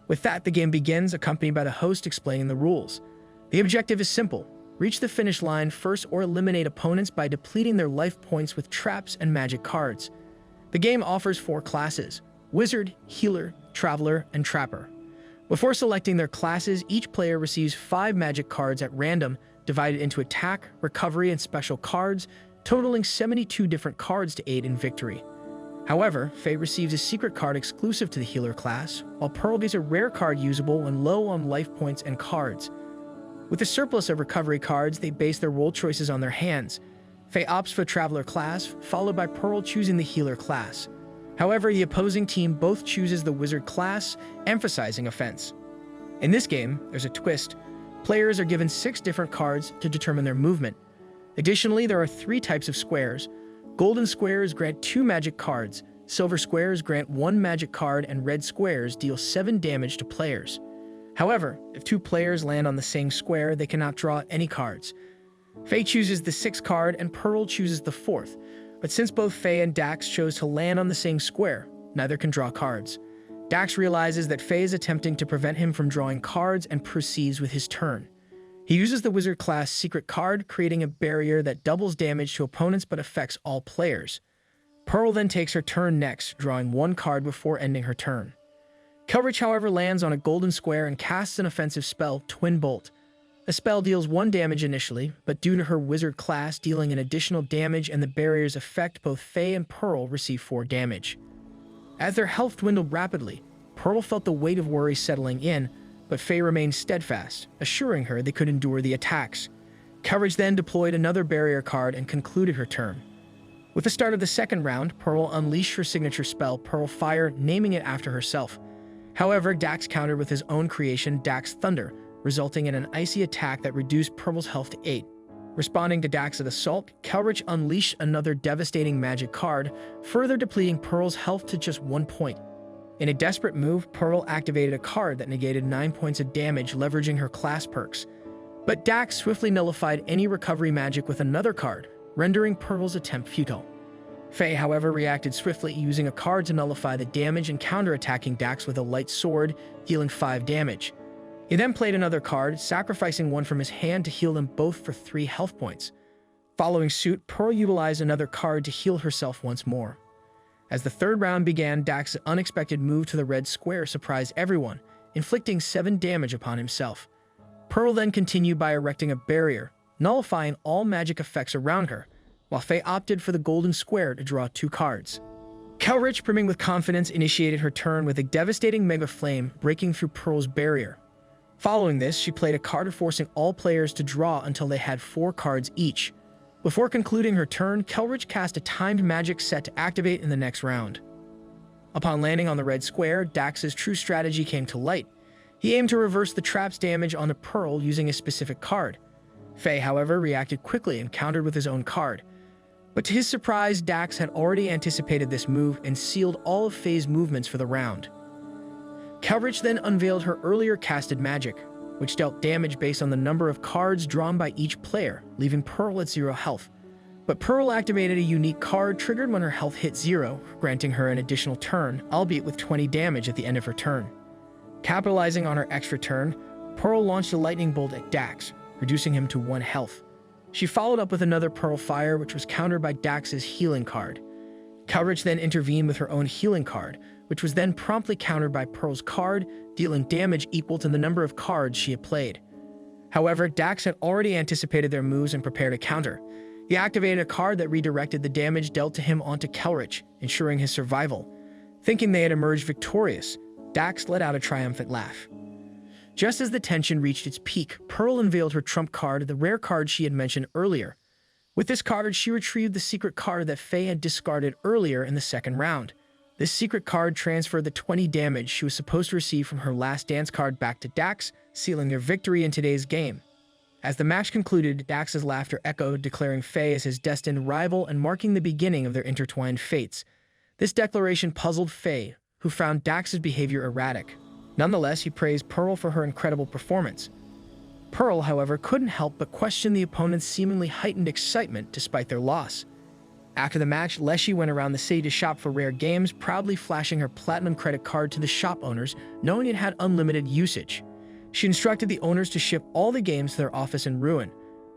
With that, the game begins, accompanied by the host explaining the rules. The objective is simple: reach the finish line first or eliminate opponents by depleting their life points with traps and magic cards. The game offers 4 classes: Wizard, Healer, Traveler, and Trapper. Before selecting their classes, each player receives 5 magic cards at random, divided into attack, recovery, and special cards, totaling 72 different cards to aid in victory. However, Faye receives a secret card exclusive to the Healer class, while Pearl gets a rare card usable when low on life points and cards. With a surplus of recovery cards, they base their role choices on their hands. Faye opts for Traveler class, followed by Pearl choosing the Healer class. However, the opposing team both chooses the Wizard class, emphasizing offense. In this game, there's a twist. Players are given 6 different cards to determine their movement. Additionally, there are 3 types of squares. Golden squares grant 2 magic cards, silver squares grant 1 magic card, and red squares deal 7 damage to players. However, if 2 players land on the same square, they cannot draw any cards. Faye chooses the 6th card and Pearl chooses the 4th, but since both Faye and Dax chose to land on the same square, neither can draw cards. Dax realizes that Faye is attempting to prevent him from drawing cards and proceeds with his turn. He uses the Wizard class secret card, creating a barrier that doubles damage to opponents but affects all players. Pearl then takes her turn next, drawing 1 card before ending her turn. Kelrich, however, lands on a golden square and casts an offensive spell, Twin Bolt. The spell deals 1 damage initially, but due to her Wizard class dealing an additional damage and the barrier's effect, both Faye and Pearl receive 4 damage. As their health dwindled rapidly, Pearl felt the weight of worry settling in, but Faye remained steadfast, assuring her they could endure the attacks. Courage then deployed another barrier card and concluded her turn. With the start of the second round, Pearl unleashed her signature spell, Pearl Fire, naming it after herself. However, Dax countered with his own creation, Dax Thunder, resulting in an icy attack that reduced Pearl's health to 8. Responding to Dax's assault, Kelrich unleashed another devastating magic card, further depleting Pearl's health to just 1 point. In a desperate move, Pearl activated a card that negated 9 points of damage, leveraging her class perks. But Dax swiftly nullified any recovery magic with another card, rendering Pearl's attempt futile. Faye, however, reacted swiftly, using a card to nullify the damage and counterattacking Dax with a light sword, dealing 5 damage. He then played another card, sacrificing 1 from his hand to heal them both for 3 health points. Following suit, Pearl utilized another card to heal herself once more. As the third round began, Dax's unexpected move to the red square surprised everyone, inflicting 7 damage upon himself. Pearl then continued by erecting a barrier, nullifying all magic effects around her, while Faye opted for the golden square to draw 2 cards. Kelrich, brimming with confidence, initiated her turn with a devastating Mega Flame, breaking through Pearl's barrier. Following this, she played a card forcing all players to draw until they had 4 cards each. Before concluding her turn, Kelrich cast a timed magic set to activate in the next round. Upon landing on the red square, Dax's true strategy came to light. He aimed to reverse the trap's damage onto Pearl using a specific card. Faye, however, reacted quickly and countered with his own card. But to his surprise, Dax had already anticipated this move and sealed all of Faye's movements for the round. Kelrich then unveiled her earlier casted magic, which dealt damage based on the number of cards drawn by each player, leaving Pearl at 0 health. But Pearl activated a unique card triggered when her health hit 0, granting her an additional turn, albeit with 20 damage at the end of her turn. Capitalizing on her extra turn, Pearl launched a lightning bolt at Dax, reducing him to 1 health. She followed up with another Pearl Fire, which was countered by Dax's healing card. Kelrich then intervened with her own healing card, which was then promptly countered by Pearl's card, dealing damage equal to the number of cards she had played. However, Dax had already anticipated their moves and prepared a counter. He activated a card that redirected the damage dealt to him onto Kelrich, ensuring his survival. Thinking they had emerged victorious, Dax let out a triumphant laugh. Just as the tension reached its peak, Pearl unveiled her trump card, the rare card she had mentioned earlier. With this card, she retrieved the secret card that Faye had discarded earlier in the second round. This secret card transferred the 20 damage she was supposed to receive from her last dance card back to Dax, sealing their victory in today's game. As the match concluded, Dax's laughter echoed, declaring Faye as his destined rival and marking the beginning of their intertwined fates. This declaration puzzled Faye, who found Dax's behavior erratic. Nonetheless, he praised Pearl for her incredible performance. Pearl, however, couldn't help but question the opponent's seemingly heightened excitement despite their loss. After the match, Leshy went around the city to shop for rare games, proudly flashing her platinum credit card to the shop owners, knowing it had unlimited usage. She instructed the owners to ship all the games to their office in ruin.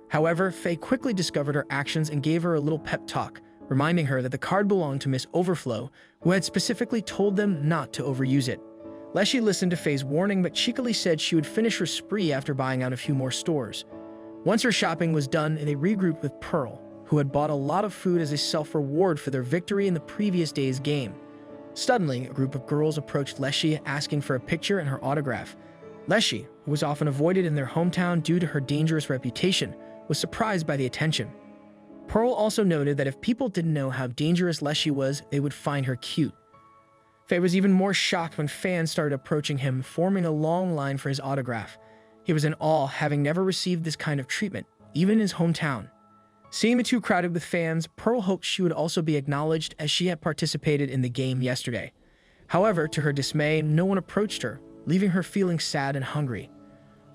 However, Faye quickly discovered her actions and gave her a little pep talk, reminding her that the card belonged to Miss Overflow, who had specifically told them not to overuse it. Leshy listened to Faye's warning but cheekily said she would finish her spree after buying out a few more stores. Once her shopping was done, they regrouped with Pearl, who had bought a lot of food as a self-reward for their victory in the previous day's game. Suddenly, a group of girls approached Leshy asking for a picture and her autograph. Leshy, who was often avoided in their hometown due to her dangerous reputation, was surprised by the attention. Pearl also noted that if people didn't know how dangerous Leshy was, they would find her cute. Faye was even more shocked when fans started approaching him, forming a long line for his autograph. He was in awe, having never received this kind of treatment, even in his hometown. Seeing the two crowded with fans, Pearl hoped she would also be acknowledged as she had participated in the game yesterday. However, to her dismay, no one approached her, leaving her feeling sad and hungry.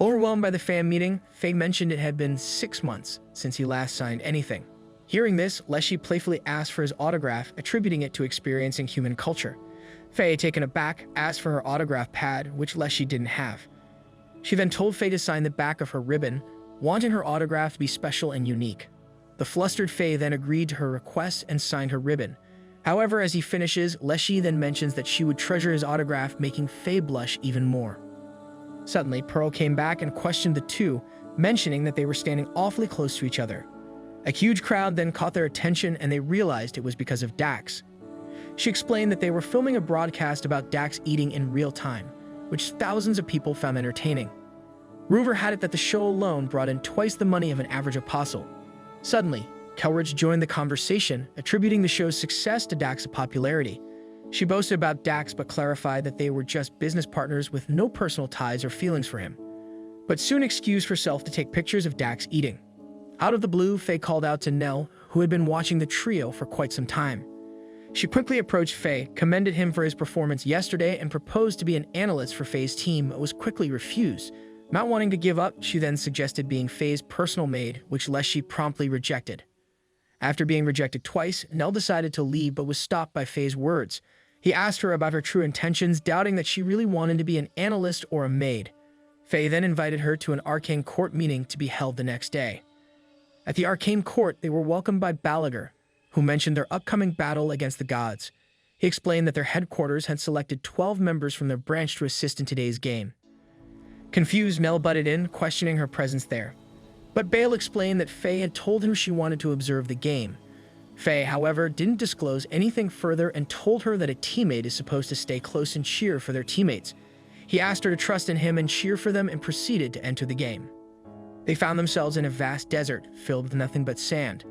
Overwhelmed by the fan meeting, Faye mentioned it had been 6 months since he last signed anything. Hearing this, Leshy playfully asked for his autograph, attributing it to experiencing human culture. Faye, taken aback, asked for her autograph pad, which Leshy didn't have. She then told Faye to sign the back of her ribbon, wanting her autograph to be special and unique. The flustered Faye then agreed to her request and signed her ribbon. However, as he finishes, Leshy then mentions that she would treasure his autograph, making Faye blush even more. Suddenly, Pearl came back and questioned the two, mentioning that they were standing awfully close to each other. A huge crowd then caught their attention and they realized it was because of Dax. She explained that they were filming a broadcast about Dax eating in real time, which thousands of people found entertaining. Rumor had it that the show alone brought in twice the money of an average apostle. Suddenly, Kelrich joined the conversation, attributing the show's success to Dax's popularity. She boasted about Dax but clarified that they were just business partners with no personal ties or feelings for him, but soon excused herself to take pictures of Dax eating. Out of the blue, Faye called out to Nell, who had been watching the trio for quite some time. She quickly approached Faye, commended him for his performance yesterday, and proposed to be an analyst for Faye's team, but was quickly refused. Not wanting to give up, she then suggested being Faye's personal maid, which Leshy promptly rejected. After being rejected twice, Nell decided to leave but was stopped by Faye's words. He asked her about her true intentions, doubting that she really wanted to be an analyst or a maid. Faye then invited her to an arcane court meeting to be held the next day. At the arcane court, they were welcomed by Balaguer, who mentioned their upcoming battle against the gods. He explained that their headquarters had selected 12 members from their branch to assist in today's game. Confused, Nell butted in, questioning her presence there. But Bale explained that Faye had told him she wanted to observe the game. Faye, however, didn't disclose anything further and told her that a teammate is supposed to stay close and cheer for their teammates. He asked her to trust in him and cheer for them and proceeded to enter the game. They found themselves in a vast desert, filled with nothing but sand.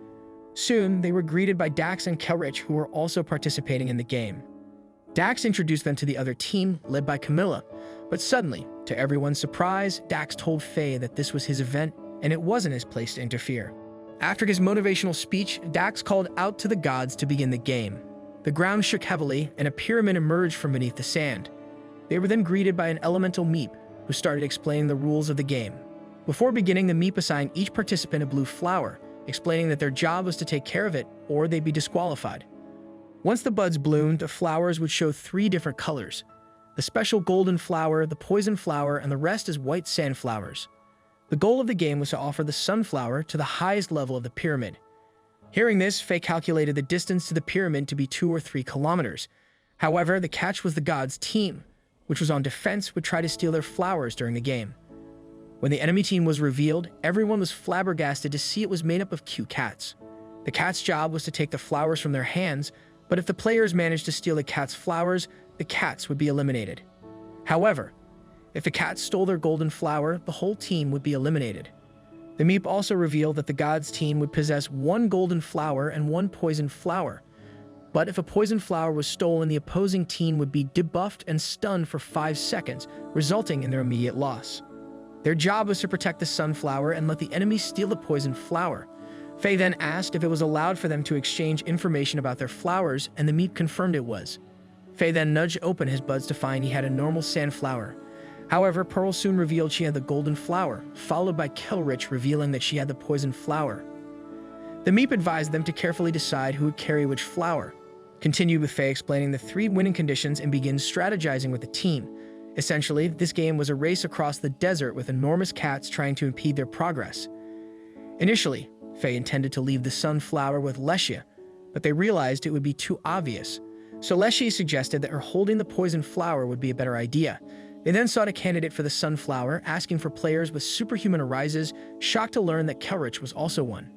Soon, they were greeted by Dax and Kelrich, who were also participating in the game. Dax introduced them to the other team, led by Camilla, but suddenly, to everyone's surprise, Dax told Faye that this was his event and it wasn't his place to interfere. After his motivational speech, Dax called out to the gods to begin the game. The ground shook heavily and a pyramid emerged from beneath the sand. They were then greeted by an elemental Meep, who started explaining the rules of the game. Before beginning, the Meep assigned each participant a blue flower, explaining that their job was to take care of it or they'd be disqualified. Once the buds bloomed, the flowers would show 3 different colors: the special golden flower, the poison flower, and the rest as white sandflowers. The goal of the game was to offer the sunflower to the highest level of the pyramid. Hearing this, Faye calculated the distance to the pyramid to be 2 or 3 kilometers. However, the catch was the gods' team, which was on defense, would try to steal their flowers during the game. When the enemy team was revealed, everyone was flabbergasted to see it was made up of cute cats. The cat's job was to take the flowers from their hands, but if the players managed to steal the cat's flowers, the cats would be eliminated. However, if the cats stole their golden flower, the whole team would be eliminated. The Meep also revealed that the gods' team would possess 1 golden flower and 1 poison flower. But if a poison flower was stolen, the opposing team would be debuffed and stunned for 5 seconds, resulting in their immediate loss. Their job was to protect the sunflower and let the enemy steal the poison flower. Faye then asked if it was allowed for them to exchange information about their flowers, and the Meep confirmed it was. Faye then nudged open his buds to find he had a normal sandflower. However, Pearl soon revealed she had the golden flower, followed by Kelrich revealing that she had the poison flower. The Meep advised them to carefully decide who would carry which flower, continued with Faye explaining the 3 winning conditions and begins strategizing with the team. Essentially, this game was a race across the desert with enormous cats trying to impede their progress. Initially, Faye intended to leave the sunflower with Leshia, but they realized it would be too obvious. So Leshia suggested that her holding the poison flower would be a better idea. They then sought a candidate for the sunflower, asking for players with superhuman arises, shocked to learn that Kelrich was also one.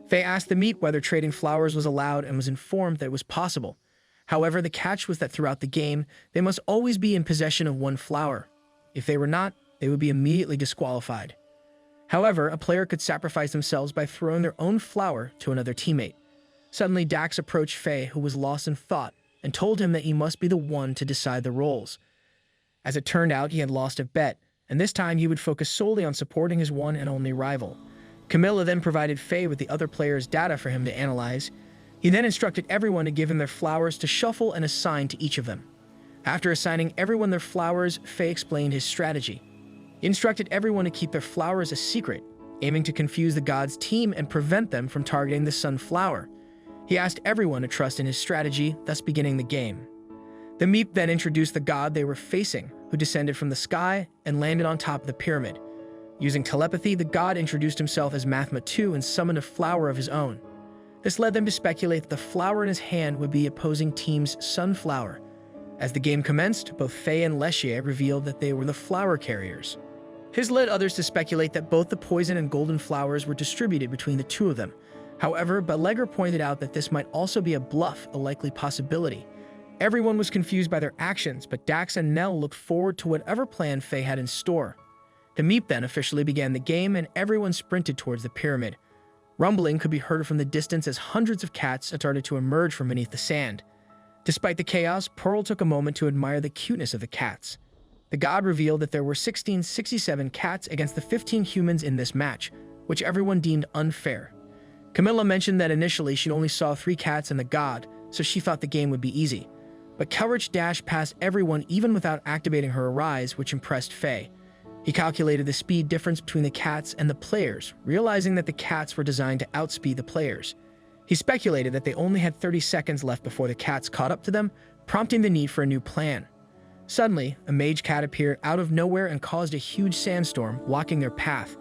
Faye asked the Meep whether trading flowers was allowed and was informed that it was possible. However, the catch was that throughout the game, they must always be in possession of one flower. If they were not, they would be immediately disqualified. However, a player could sacrifice themselves by throwing their own flower to another teammate. Suddenly, Dax approached Faye, who was lost in thought, and told him that he must be the one to decide the roles. As it turned out, he had lost a bet, and this time he would focus solely on supporting his one and only rival. Camilla then provided Faye with the other players' data for him to analyze. He then instructed everyone to give him their flowers to shuffle and assign to each of them. After assigning everyone their flowers, Faye explained his strategy. He instructed everyone to keep their flowers a secret, aiming to confuse the god's team and prevent them from targeting the sunflower. He asked everyone to trust in his strategy, thus beginning the game. The Meep then introduced the god they were facing, who descended from the sky and landed on top of the pyramid. Using telepathy, the god introduced himself as Mathma II and summoned a flower of his own. This led them to speculate that the flower in his hand would be opposing team's sunflower. As the game commenced, both Faye and Leshia revealed that they were the flower carriers. This led others to speculate that both the poison and golden flowers were distributed between the two of them. However, Balegar pointed out that this might also be a bluff, a likely possibility. Everyone was confused by their actions, but Dax and Nell looked forward to whatever plan Faye had in store. The Meep then officially began the game, and everyone sprinted towards the pyramid. Rumbling could be heard from the distance as hundreds of cats started to emerge from beneath the sand. Despite the chaos, Pearl took a moment to admire the cuteness of the cats. The god revealed that there were 1667 cats against the 15 humans in this match, which everyone deemed unfair. Camilla mentioned that initially she only saw 3 cats and the god, so she thought the game would be easy. But Kelrich dashed past everyone even without activating her Arise, which impressed Faye. He calculated the speed difference between the cats and the players, realizing that the cats were designed to outspeed the players. He speculated that they only had 30 seconds left before the cats caught up to them, prompting the need for a new plan. Suddenly, a mage cat appeared out of nowhere and caused a huge sandstorm, blocking their path.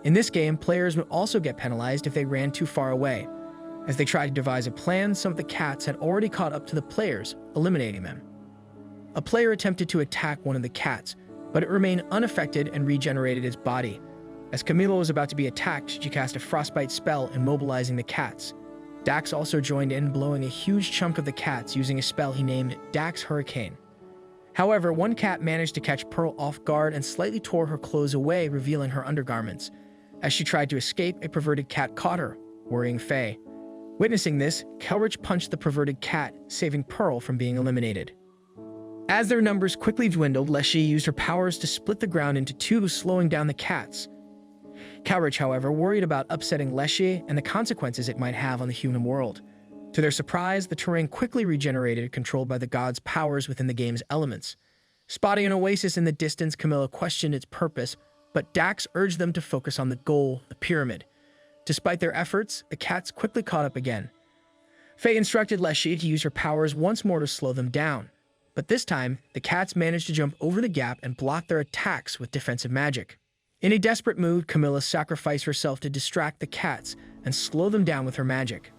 In this game, players would also get penalized if they ran too far away. As they tried to devise a plan, some of the cats had already caught up to the players, eliminating them. A player attempted to attack one of the cats, but it remained unaffected and regenerated its body. As Camilla was about to be attacked, she cast a frostbite spell, immobilizing the cats. Dax also joined in, blowing a huge chunk of the cats using a spell he named Dax Hurricane. However, one cat managed to catch Pearl off guard and slightly tore her clothes away, revealing her undergarments. As she tried to escape, a perverted cat caught her, worrying Faye. Witnessing this, Kelrich punched the perverted cat, saving Pearl from being eliminated. As their numbers quickly dwindled, Leshia used her powers to split the ground into 2, slowing down the cats. Kelrich, however, worried about upsetting Leshia and the consequences it might have on the human world. To their surprise, the terrain quickly regenerated, controlled by the god's powers within the game's elements. Spotting an oasis in the distance, Camilla questioned its purpose, but Dax urged them to focus on the goal, the pyramid. Despite their efforts, the cats quickly caught up again. Faye instructed Leshia to use her powers once more to slow them down. But this time, the cats managed to jump over the gap and block their attacks with defensive magic. In a desperate mood, Camilla sacrificed herself to distract the cats and slow them down with her magic.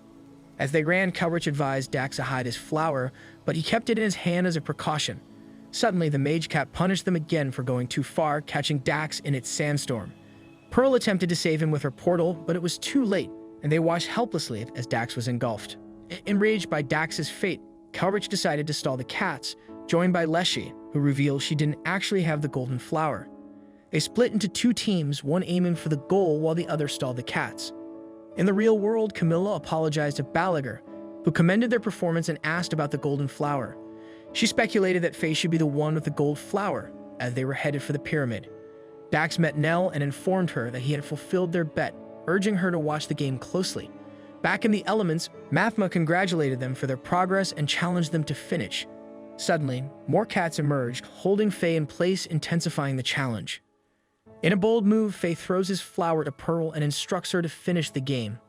As they ran, Kelrich advised Dax to hide his flower, but he kept it in his hand as a precaution. Suddenly, the mage cat punished them again for going too far, catching Dax in its sandstorm. Pearl attempted to save him with her portal, but it was too late, and they watched helplessly as Dax was engulfed. Enraged by Dax's fate, Kelrich decided to stall the cats, joined by Leshia, who revealed she didn't actually have the golden flower. They split into 2 teams, one aiming for the goal while the other stalled the cats. In the real world, Camilla apologized to Balegar, who commended their performance and asked about the golden flower. She speculated that Faye should be the one with the gold flower, as they were headed for the pyramid. Dax met Nell and informed her that he had fulfilled their bet, urging her to watch the game closely. Back in the elements, Mathma congratulated them for their progress and challenged them to finish. Suddenly, more cats emerged, holding Faye in place, intensifying the challenge. In a bold move, Faye throws his flower to Pearl and instructs her to finish the game.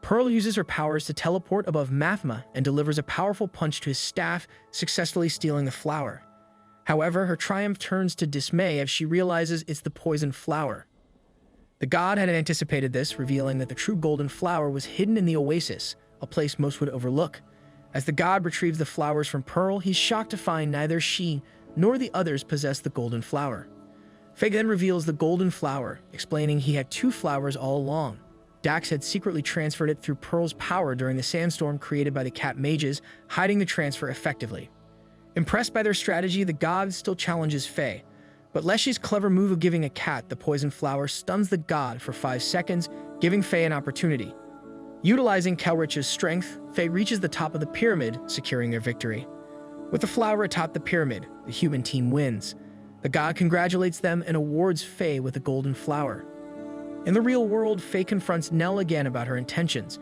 Pearl uses her powers to teleport above Mathma and delivers a powerful punch to his staff, successfully stealing the flower. However, her triumph turns to dismay as she realizes it's the poison flower. The god had anticipated this, revealing that the true golden flower was hidden in the oasis, a place most would overlook. As the god retrieves the flowers from Pearl, he's shocked to find neither she nor the others possess the golden flower. Faye then reveals the golden flower, explaining he had two flowers all along. Dax had secretly transferred it through Pearl's power during the sandstorm created by the cat mages, hiding the transfer effectively. Impressed by their strategy, the god still challenges Faye, but Leshy's clever move of giving a cat the poison flower stuns the god for 5 seconds, giving Faye an opportunity. Utilizing Kelrich's strength, Faye reaches the top of the pyramid, securing their victory. With the flower atop the pyramid, the human team wins. The god congratulates them and awards Faye with the golden flower. In the real world, Faye confronts Nell again about her intentions.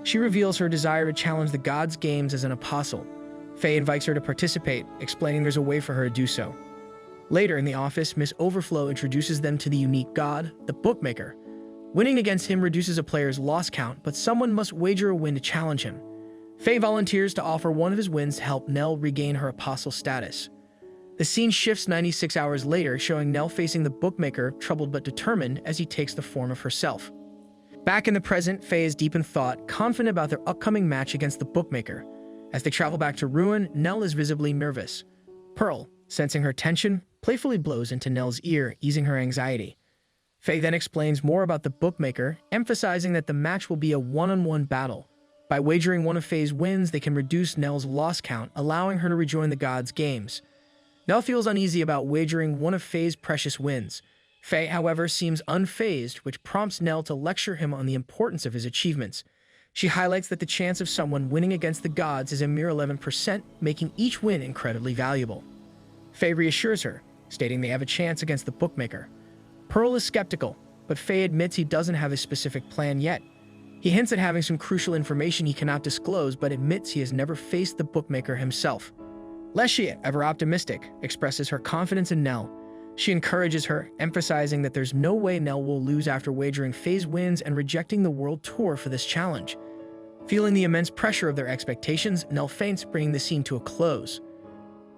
She reveals her desire to challenge the god's games as an apostle. Faye invites her to participate, explaining there's a way for her to do so. Later in the office, Miss Overflow introduces them to the unique god, the Bookmaker. Winning against him reduces a player's loss count, but someone must wager a win to challenge him. Faye volunteers to offer one of his wins to help Nell regain her apostle status. The scene shifts 96 hours later, showing Nell facing the Bookmaker, troubled but determined as he takes the form of herself. Back in the present, Faye is deep in thought, confident about their upcoming match against the Bookmaker. As they travel back to Ruin, Nell is visibly nervous. Pearl, sensing her tension, playfully blows into Nell's ear, easing her anxiety. Faye then explains more about the Bookmaker, emphasizing that the match will be a one-on-one battle. By wagering one of Faye's wins, they can reduce Nell's loss count, allowing her to rejoin the god's games. Nell feels uneasy about wagering one of Faye's precious wins. Faye, however, seems unfazed, which prompts Nell to lecture him on the importance of his achievements. She highlights that the chance of someone winning against the gods is a mere 11%, making each win incredibly valuable. Faye reassures her, stating they have a chance against the Bookmaker. Pearl is skeptical, but Faye admits he doesn't have a specific plan yet. He hints at having some crucial information he cannot disclose, but admits he has never faced the Bookmaker himself. Leshy, ever optimistic, expresses her confidence in Nell. She encourages her, emphasizing that there's no way Nell will lose after wagering Faye's wins and rejecting the world tour for this challenge. Feeling the immense pressure of their expectations, Nell faints, bringing the scene to a close.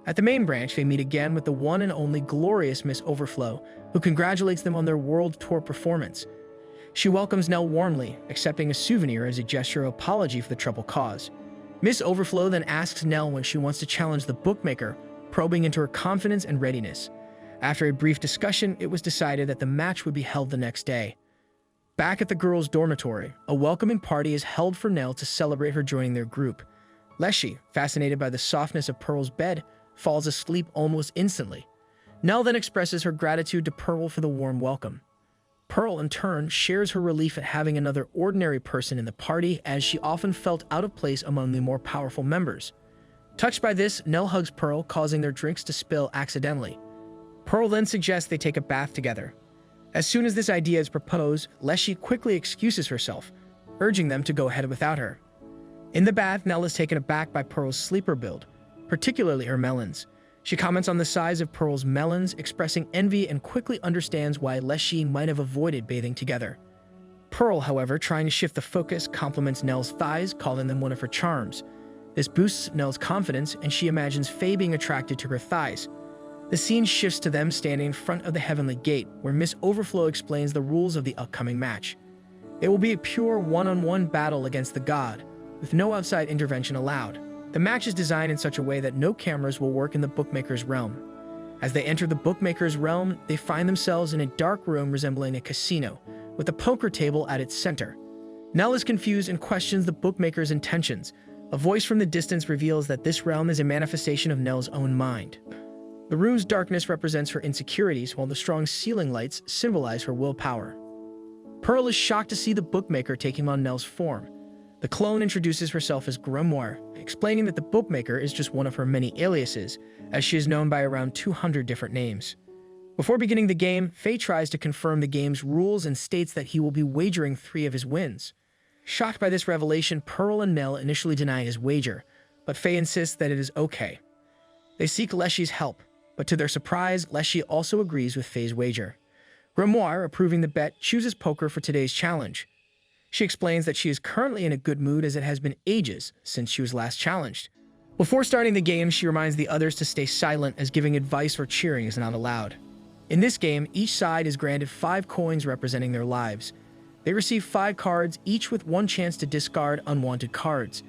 At the main branch, they meet again with the one and only glorious Miss Overflow, who congratulates them on their world tour performance. She welcomes Nell warmly, accepting a souvenir as a gesture of apology for the trouble caused. Miss Overflow then asks Nell when she wants to challenge the Bookmaker, probing into her confidence and readiness. After a brief discussion, it was decided that the match would be held the next day. Back at the girls' dormitory, a welcoming party is held for Nell to celebrate her joining their group. Leshy, fascinated by the softness of Pearl's bed, falls asleep almost instantly. Nell then expresses her gratitude to Pearl for the warm welcome. Pearl, in turn, shares her relief at having another ordinary person in the party, as she often felt out of place among the more powerful members. Touched by this, Nell hugs Pearl, causing their drinks to spill accidentally. Pearl then suggests they take a bath together. As soon as this idea is proposed, Leshy quickly excuses herself, urging them to go ahead without her. In the bath, Nell is taken aback by Pearl's sleeper build, particularly her melons. She comments on the size of Pearl's melons, expressing envy, and quickly understands why Leshy might have avoided bathing together. Pearl, however, trying to shift the focus, compliments Nell's thighs, calling them one of her charms. This boosts Nell's confidence, and she imagines Faye being attracted to her thighs. The scene shifts to them standing in front of the Heavenly Gate, where Miss Overflow explains the rules of the upcoming match. It will be a pure one-on-one battle against the god, with no outside intervention allowed. The match is designed in such a way that no cameras will work in the Bookmaker's realm. As they enter the Bookmaker's realm, they find themselves in a dark room resembling a casino, with a poker table at its center. Nell is confused and questions the Bookmaker's intentions. A voice from the distance reveals that this realm is a manifestation of Nell's own mind. The room's darkness represents her insecurities, while the strong ceiling lights symbolize her willpower. Pearl is shocked to see the Bookmaker taking on Nell's form. The clone introduces herself as Grimoire, explaining that the Bookmaker is just one of her many aliases, as she is known by around 200 different names. Before beginning the game, Faye tries to confirm the game's rules and states that he will be wagering 3 of his wins. Shocked by this revelation, Pearl and Nell initially deny his wager, but Faye insists that it is okay. They seek Leshy's help, but to their surprise, Leshy also agrees with Faye's wager. Grimoire, approving the bet, chooses poker for today's challenge. She explains that she is currently in a good mood as it has been ages since she was last challenged. Before starting the game, she reminds the others to stay silent as giving advice or cheering is not allowed. In this game, each side is granted 5 coins representing their lives. They receive 5 cards, each with 1 chance to discard unwanted cards.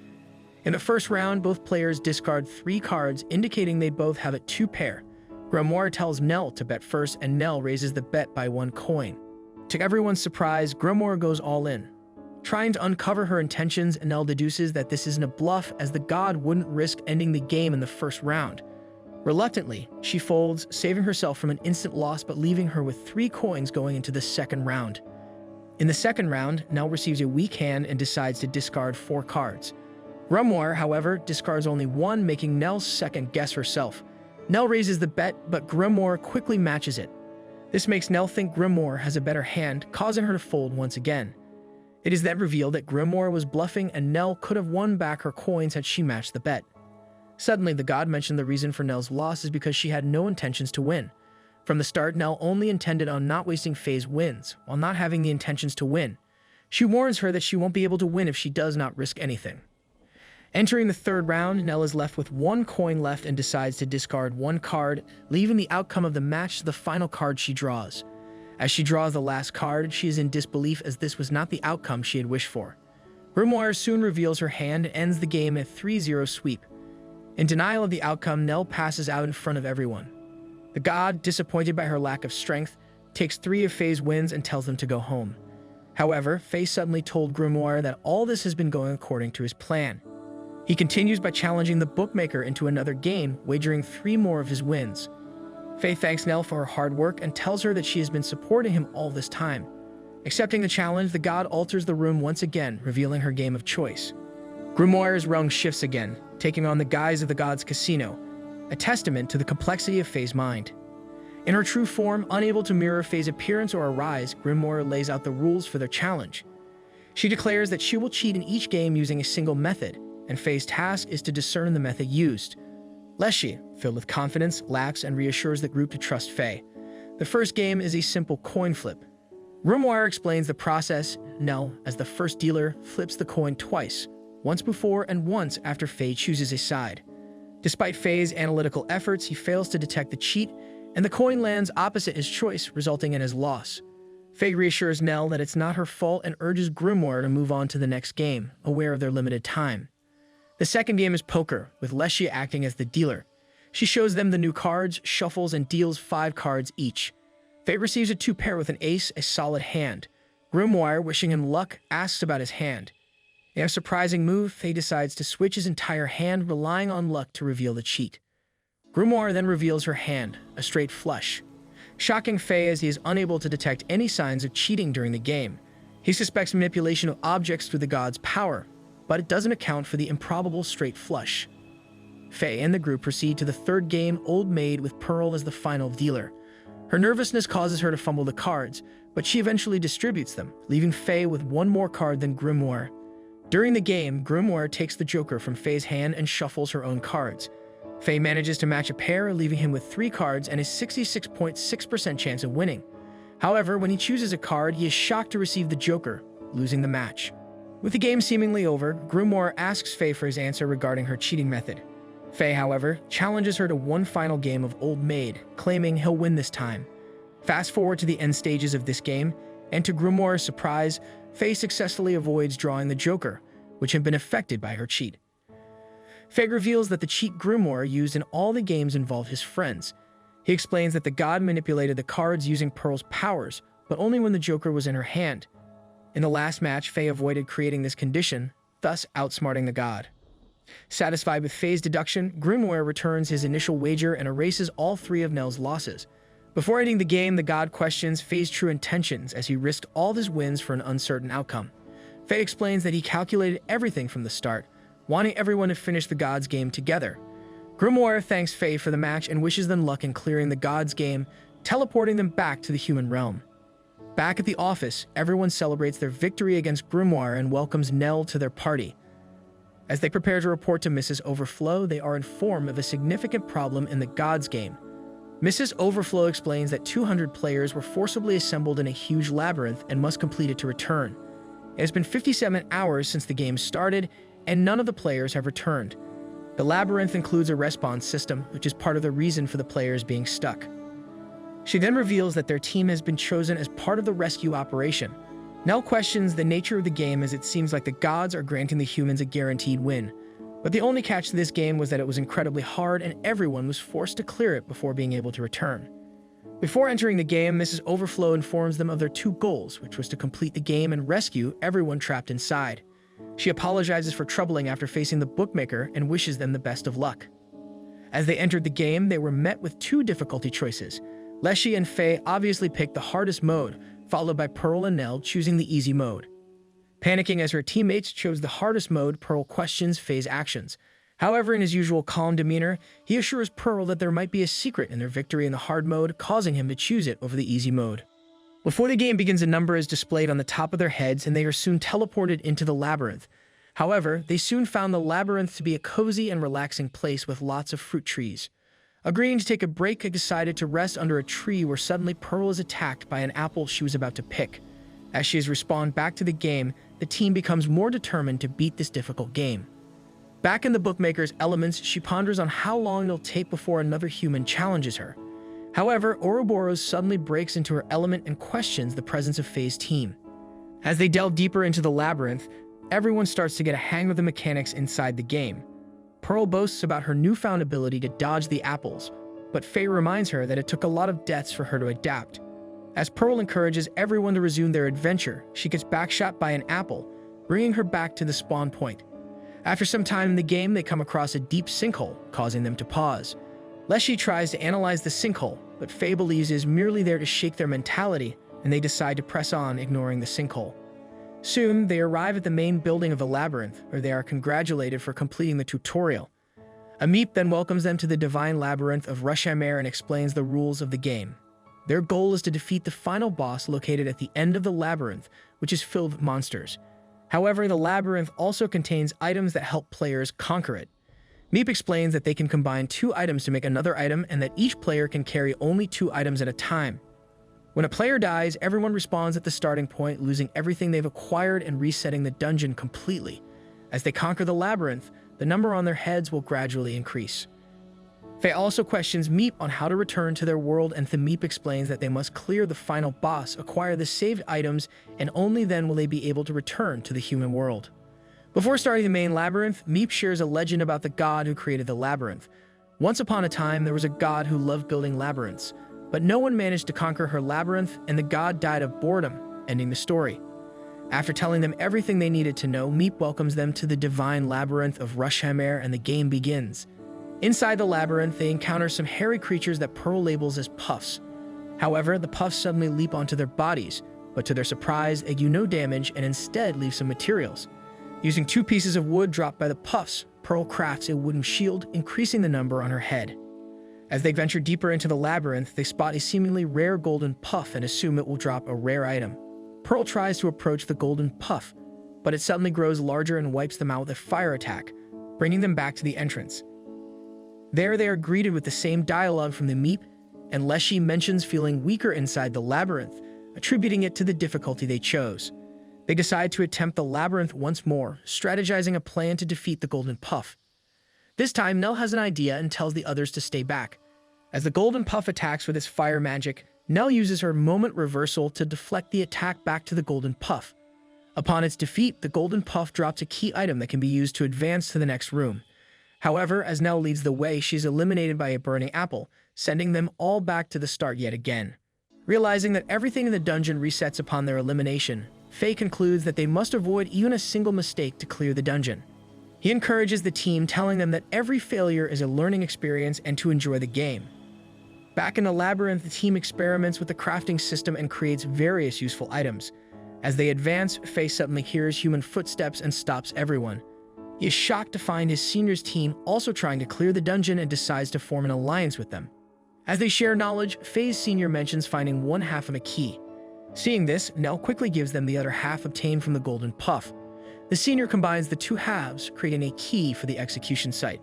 In the first round, both players discard 3 cards, indicating they both have a 2 pair. Grimoire tells Nell to bet first, and Nell raises the bet by 1 coin. To everyone's surprise, Grimoire goes all in. Trying to uncover her intentions, Nell deduces that this isn't a bluff, as the god wouldn't risk ending the game in the first round. Reluctantly, she folds, saving herself from an instant loss but leaving her with 3 coins going into the second round. In the second round, Nell receives a weak hand and decides to discard 4 cards. Grimoire, however, discards only 1, making Nell second-guess herself. Nell raises the bet, but Grimoire quickly matches it. This makes Nell think Grimoire has a better hand, causing her to fold once again. It is then revealed that Grimoire was bluffing and Nell could have won back her coins had she matched the bet. Suddenly, the god mentioned the reason for Nell's loss is because she had no intentions to win. From the start, Nell only intended on not wasting Faye's wins, while not having the intentions to win. She warns her that she won't be able to win if she does not risk anything. Entering the third round, Nell is left with 1 coin left and decides to discard 1 card, leaving the outcome of the match to the final card she draws. As she draws the last card, she is in disbelief as this was not the outcome she had wished for. Grimoire soon reveals her hand and ends the game in a 3-0 sweep. In denial of the outcome, Nell passes out in front of everyone. The god, disappointed by her lack of strength, takes 3 of Faye's wins and tells them to go home. However, Faye suddenly told Grimoire that all this has been going according to his plan. He continues by challenging the bookmaker into another game, wagering 3 more of his wins. Faye thanks Nell for her hard work and tells her that she has been supporting him all this time. Accepting the challenge, the god alters the room once again, revealing her game of choice. Grimoire's realm shifts again, taking on the guise of the god's casino, a testament to the complexity of Faye's mind. In her true form, unable to mirror Faye's appearance or arise, Grimoire lays out the rules for their challenge. She declares that she will cheat in each game using a single method, and Faye's task is to discern the method used. Leshy, filled with confidence, laughs and reassures the group to trust Faye. The first game is a simple coin flip. Grimoire explains the process. Nell, as the first dealer, flips the coin twice, once before and once after Faye chooses a side. Despite Faye's analytical efforts, he fails to detect the cheat, and the coin lands opposite his choice, resulting in his loss. Faye reassures Nell that it's not her fault and urges Grimoire to move on to the next game, aware of their limited time. The second game is poker, with Leshy acting as the dealer. She shows them the new cards, shuffles, and deals 5 cards each. Faye receives a 2 pair with an ace, a solid hand. Grimoire, wishing him luck, asks about his hand. In a surprising move, Faye decides to switch his entire hand, relying on luck to reveal the cheat. Grimoire then reveals her hand, a straight flush, shocking Faye as he is unable to detect any signs of cheating during the game. He suspects manipulation of objects through the god's power, but it doesn't account for the improbable straight flush. Faye and the group proceed to the third game, Old Maid, with Pearl as the final dealer. Her nervousness causes her to fumble the cards, but she eventually distributes them, leaving Faye with 1 more card than Grimoire. During the game, Grimoire takes the joker from Faye's hand and shuffles her own cards. Faye manages to match a pair, leaving him with 3 cards and a 66.6% chance of winning. However, when he chooses a card, he is shocked to receive the joker, losing the match. With the game seemingly over, Grimoire asks Faye for his answer regarding her cheating method. Faye, however, challenges her to one final game of Old Maid, claiming he'll win this time. Fast forward to the end stages of this game, and to Grimoire's surprise, Faye successfully avoids drawing the joker, which had been affected by her cheat. Faye reveals that the cheat Grimoire used in all the games involved his friends. He explains that the god manipulated the cards using Pearl's powers, but only when the joker was in her hand. In the last match, Faye avoided creating this condition, thus outsmarting the god. Satisfied with Faye's deduction, Grimoire returns his initial wager and erases all 3 of Nell's losses. Before ending the game, the god questions Faye's true intentions as he risked all his wins for an uncertain outcome. Faye explains that he calculated everything from the start, wanting everyone to finish the god's game together. Grimoire thanks Faye for the match and wishes them luck in clearing the god's game, teleporting them back to the human realm. Back at the office, everyone celebrates their victory against Grimoire and welcomes Nell to their party. As they prepare to report to Mrs. Overflow, they are informed of a significant problem in the god's game. Mrs. Overflow explains that 200 players were forcibly assembled in a huge labyrinth and must complete it to return. It has been 57 hours since the game started, and none of the players have returned. The labyrinth includes a respawn system, which is part of the reason for the players being stuck. She then reveals that their team has been chosen as part of the rescue operation. Nell questions the nature of the game, as it seems like the gods are granting the humans a guaranteed win. But the only catch to this game was that it was incredibly hard and everyone was forced to clear it before being able to return. Before entering the game, Mrs. Overflow informs them of their two goals, which was to complete the game and rescue everyone trapped inside. She apologizes for troubling after facing the bookmaker and wishes them the best of luck. As they entered the game, they were met with two difficulty choices. Leshy and Faye obviously picked the hardest mode, followed by Pearl and Nell choosing the easy mode. Panicking as her teammates chose the hardest mode, Pearl questions Faye's actions. However, in his usual calm demeanor, he assures Pearl that there might be a secret in their victory in the hard mode, causing him to choose it over the easy mode. Before the game begins, a number is displayed on the top of their heads and they are soon teleported into the labyrinth. However, they soon found the labyrinth to be a cozy and relaxing place with lots of fruit trees. Agreeing to take a break, they decided to rest under a tree where suddenly Pearl is attacked by an apple she was about to pick. As she is respawned back to the game, the team becomes more determined to beat this difficult game. Back in the bookmaker's elements, she ponders on how long it'll take before another human challenges her. However, Ouroboros suddenly breaks into her element and questions the presence of Faye's team. As they delve deeper into the labyrinth, everyone starts to get a hang of the mechanics inside the game. Pearl boasts about her newfound ability to dodge the apples, but Faye reminds her that it took a lot of deaths for her to adapt. As Pearl encourages everyone to resume their adventure, she gets backshot by an apple, bringing her back to the spawn point. After some time in the game, they come across a deep sinkhole, causing them to pause. Leshy tries to analyze the sinkhole, but Faye believes it is merely there to shake their mentality, and they decide to press on, ignoring the sinkhole. Soon, they arrive at the main building of the labyrinth, where they are congratulated for completing the tutorial. Amip then welcomes them to the divine labyrinth of Rushamare and explains the rules of the game. Their goal is to defeat the final boss located at the end of the labyrinth, which is filled with monsters. However, the labyrinth also contains items that help players conquer it. Meep explains that they can combine two items to make another item and that each player can carry only two items at a time. When a player dies, everyone respawns at the starting point, losing everything they've acquired and resetting the dungeon completely. As they conquer the labyrinth, the number on their heads will gradually increase. Faye also questions Meep on how to return to their world, and Meep explains that they must clear the final boss, acquire the saved items, and only then will they be able to return to the human world. Before starting the main labyrinth, Meep shares a legend about the god who created the labyrinth. Once upon a time, there was a god who loved building labyrinths, but no one managed to conquer her labyrinth, and the god died of boredom, ending the story. After telling them everything they needed to know, Meep welcomes them to the divine labyrinth of Rushamare, and the game begins. Inside the labyrinth, they encounter some hairy creatures that Pearl labels as puffs. However, the puffs suddenly leap onto their bodies, but to their surprise, they do no damage and instead leave some materials. Using two pieces of wood dropped by the puffs, Pearl crafts a wooden shield, increasing the number on her head. As they venture deeper into the labyrinth, they spot a seemingly rare golden puff and assume it will drop a rare item. Pearl tries to approach the golden puff, but it suddenly grows larger and wipes them out with a fire attack, bringing them back to the entrance. There they are greeted with the same dialogue from the Meep, and Leshy mentions feeling weaker inside the labyrinth, attributing it to the difficulty they chose. They decide to attempt the labyrinth once more, strategizing a plan to defeat the golden puff. This time, Nell has an idea and tells the others to stay back. As the golden puff attacks with its fire magic, Nell uses her moment reversal to deflect the attack back to the golden puff. Upon its defeat, the golden puff drops a key item that can be used to advance to the next room. However, as Nell leads the way, she is eliminated by a burning apple, sending them all back to the start yet again. Realizing that everything in the dungeon resets upon their elimination, Faye concludes that they must avoid even a single mistake to clear the dungeon. He encourages the team, telling them that every failure is a learning experience and to enjoy the game. Back in the labyrinth, the team experiments with the crafting system and creates various useful items. As they advance, Faye suddenly hears human footsteps and stops everyone. He is shocked to find his senior's team also trying to clear the dungeon and decides to form an alliance with them. As they share knowledge, Faye's senior mentions finding one half of a key. Seeing this, Nell quickly gives them the other half obtained from the golden puff. The senior combines the two halves, creating a key for the execution site.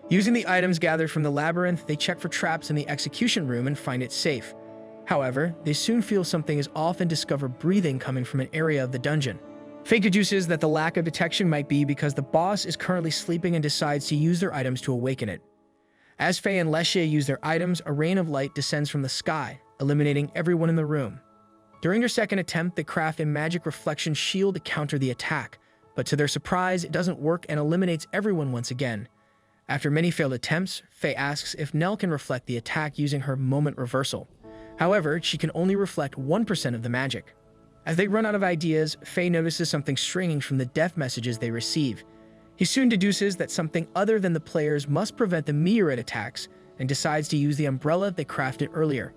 Using the items gathered from the labyrinth, they check for traps in the execution room and find it safe. However, they soon feel something is off and discover breathing coming from an area of the dungeon. Faye deduces that the lack of detection might be because the boss is currently sleeping and decides to use their items to awaken it. As Faye and Leslie use their items, a rain of light descends from the sky, eliminating everyone in the room. During their second attempt, they craft a magic reflection shield to counter the attack, but to their surprise, it doesn't work and eliminates everyone once again. After many failed attempts, Faye asks if Nell can reflect the attack using her moment reversal. However, she can only reflect 1% of the magic. As they run out of ideas, Faye notices something strange from the death messages they receive. He soon deduces that something other than the players must prevent the meteorite attacks and decides to use the umbrella they crafted earlier.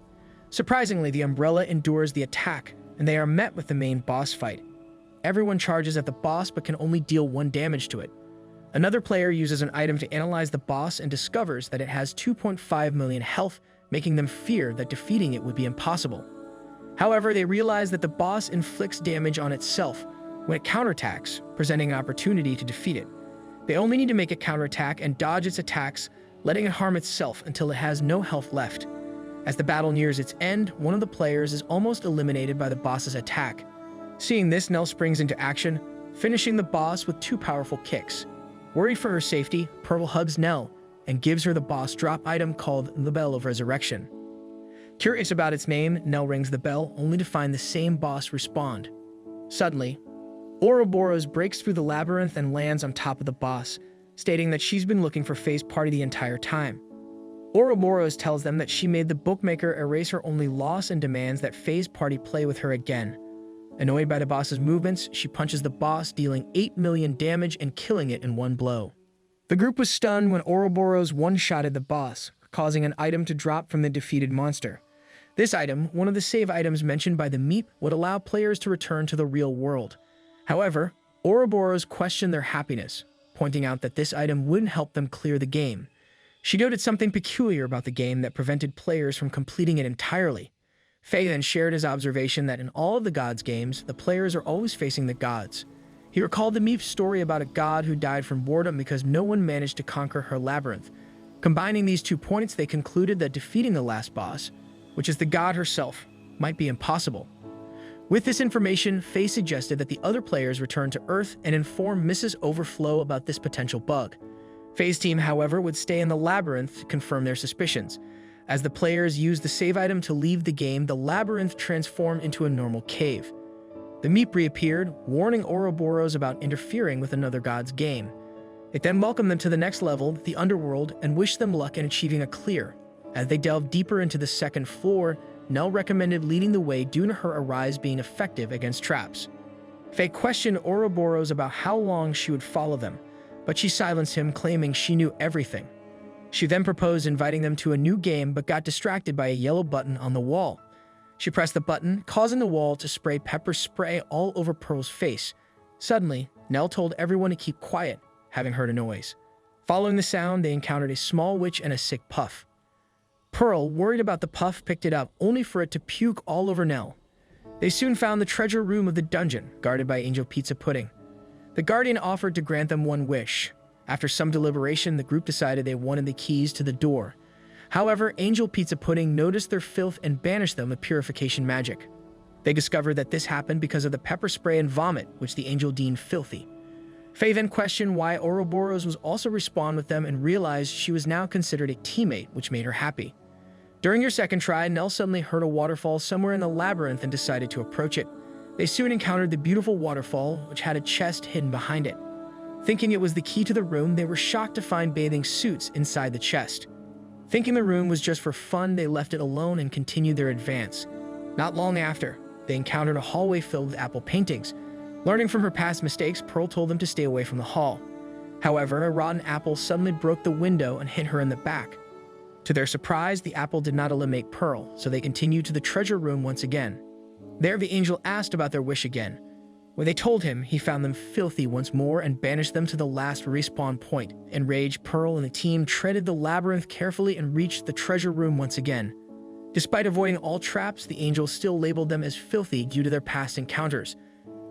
Surprisingly, the umbrella endures the attack, and they are met with the main boss fight. Everyone charges at the boss but can only deal 1 damage to it. Another player uses an item to analyze the boss and discovers that it has 2.5 million health, making them fear that defeating it would be impossible. However, they realize that the boss inflicts damage on itself when it counterattacks, presenting an opportunity to defeat it. They only need to make a counterattack and dodge its attacks, letting it harm itself until it has no health left. As the battle nears its end, one of the players is almost eliminated by the boss's attack. Seeing this, Nell springs into action, finishing the boss with 2 powerful kicks. Worried for her safety, Pearl hugs Nell and gives her the boss drop item called the Bell of Resurrection. Curious about its name, Nell rings the bell only to find the same boss respond. Suddenly, Ouroboros breaks through the labyrinth and lands on top of the boss, stating that she's been looking for Faye's party the entire time. Ouroboros tells them that she made the bookmaker erase her only loss and demands that Faye's party play with her again. Annoyed by the boss's movements, she punches the boss, dealing 8 million damage and killing it in 1 blow. The group was stunned when Ouroboros one-shotted the boss, causing an item to drop from the defeated monster. This item, one of the save items mentioned by the Meep, would allow players to return to the real world. However, Ouroboros questioned their happiness, pointing out that this item wouldn't help them clear the game. She noted something peculiar about the game that prevented players from completing it entirely. Faye then shared his observation that in all of the gods' games, the players are always facing the gods. He recalled the Meep's story about a god who died from boredom because no one managed to conquer her labyrinth. Combining these 2 points, they concluded that defeating the last boss, which is the god herself, might be impossible. With this information, Faye suggested that the other players return to Earth and inform Mrs. Overflow about this potential bug. Faye's team, however, would stay in the labyrinth to confirm their suspicions. As the players used the save item to leave the game, the labyrinth transformed into a normal cave. The Meep reappeared, warning Ouroboros about interfering with another god's game. It then welcomed them to the next level, the underworld, and wished them luck in achieving a clear. As they delved deeper into the 2nd floor, Nell recommended leading the way due to her arise being effective against traps. Faye questioned Ouroboros about how long she would follow them, but she silenced him, claiming she knew everything. She then proposed inviting them to a new game but got distracted by a yellow button on the wall. She pressed the button, causing the wall to spray pepper spray all over Pearl's face. Suddenly, Nell told everyone to keep quiet, having heard a noise. Following the sound, they encountered a small witch and a sick puff. Pearl, worried about the puff, picked it up, only for it to puke all over Nell. They soon found the treasure room of the dungeon, guarded by Angel Pizza Pudding. The Guardian offered to grant them 1 wish. After some deliberation, the group decided they wanted the keys to the door. However, Angel Pizza Pudding noticed their filth and banished them with purification magic. They discovered that this happened because of the pepper spray and vomit, which the angel deemed filthy. Faye then questioned why Ouroboros was also respawned with them and realized she was now considered a teammate, which made her happy. During her second try, Nell suddenly heard a waterfall somewhere in the labyrinth and decided to approach it. They soon encountered the beautiful waterfall, which had a chest hidden behind it. Thinking it was the key to the room, they were shocked to find bathing suits inside the chest. Thinking the room was just for fun, they left it alone and continued their advance. Not long after, they encountered a hallway filled with apple paintings. Learning from her past mistakes, Pearl told them to stay away from the hall. However, a rotten apple suddenly broke the window and hit her in the back. To their surprise, the apple did not eliminate Pearl, so they continued to the treasure room once again. There, the angel asked about their wish again. When they told him, he found them filthy once more and banished them to the last respawn point. Enraged, Pearl and the team treaded the labyrinth carefully and reached the treasure room once again. Despite avoiding all traps, the angel still labeled them as filthy due to their past encounters.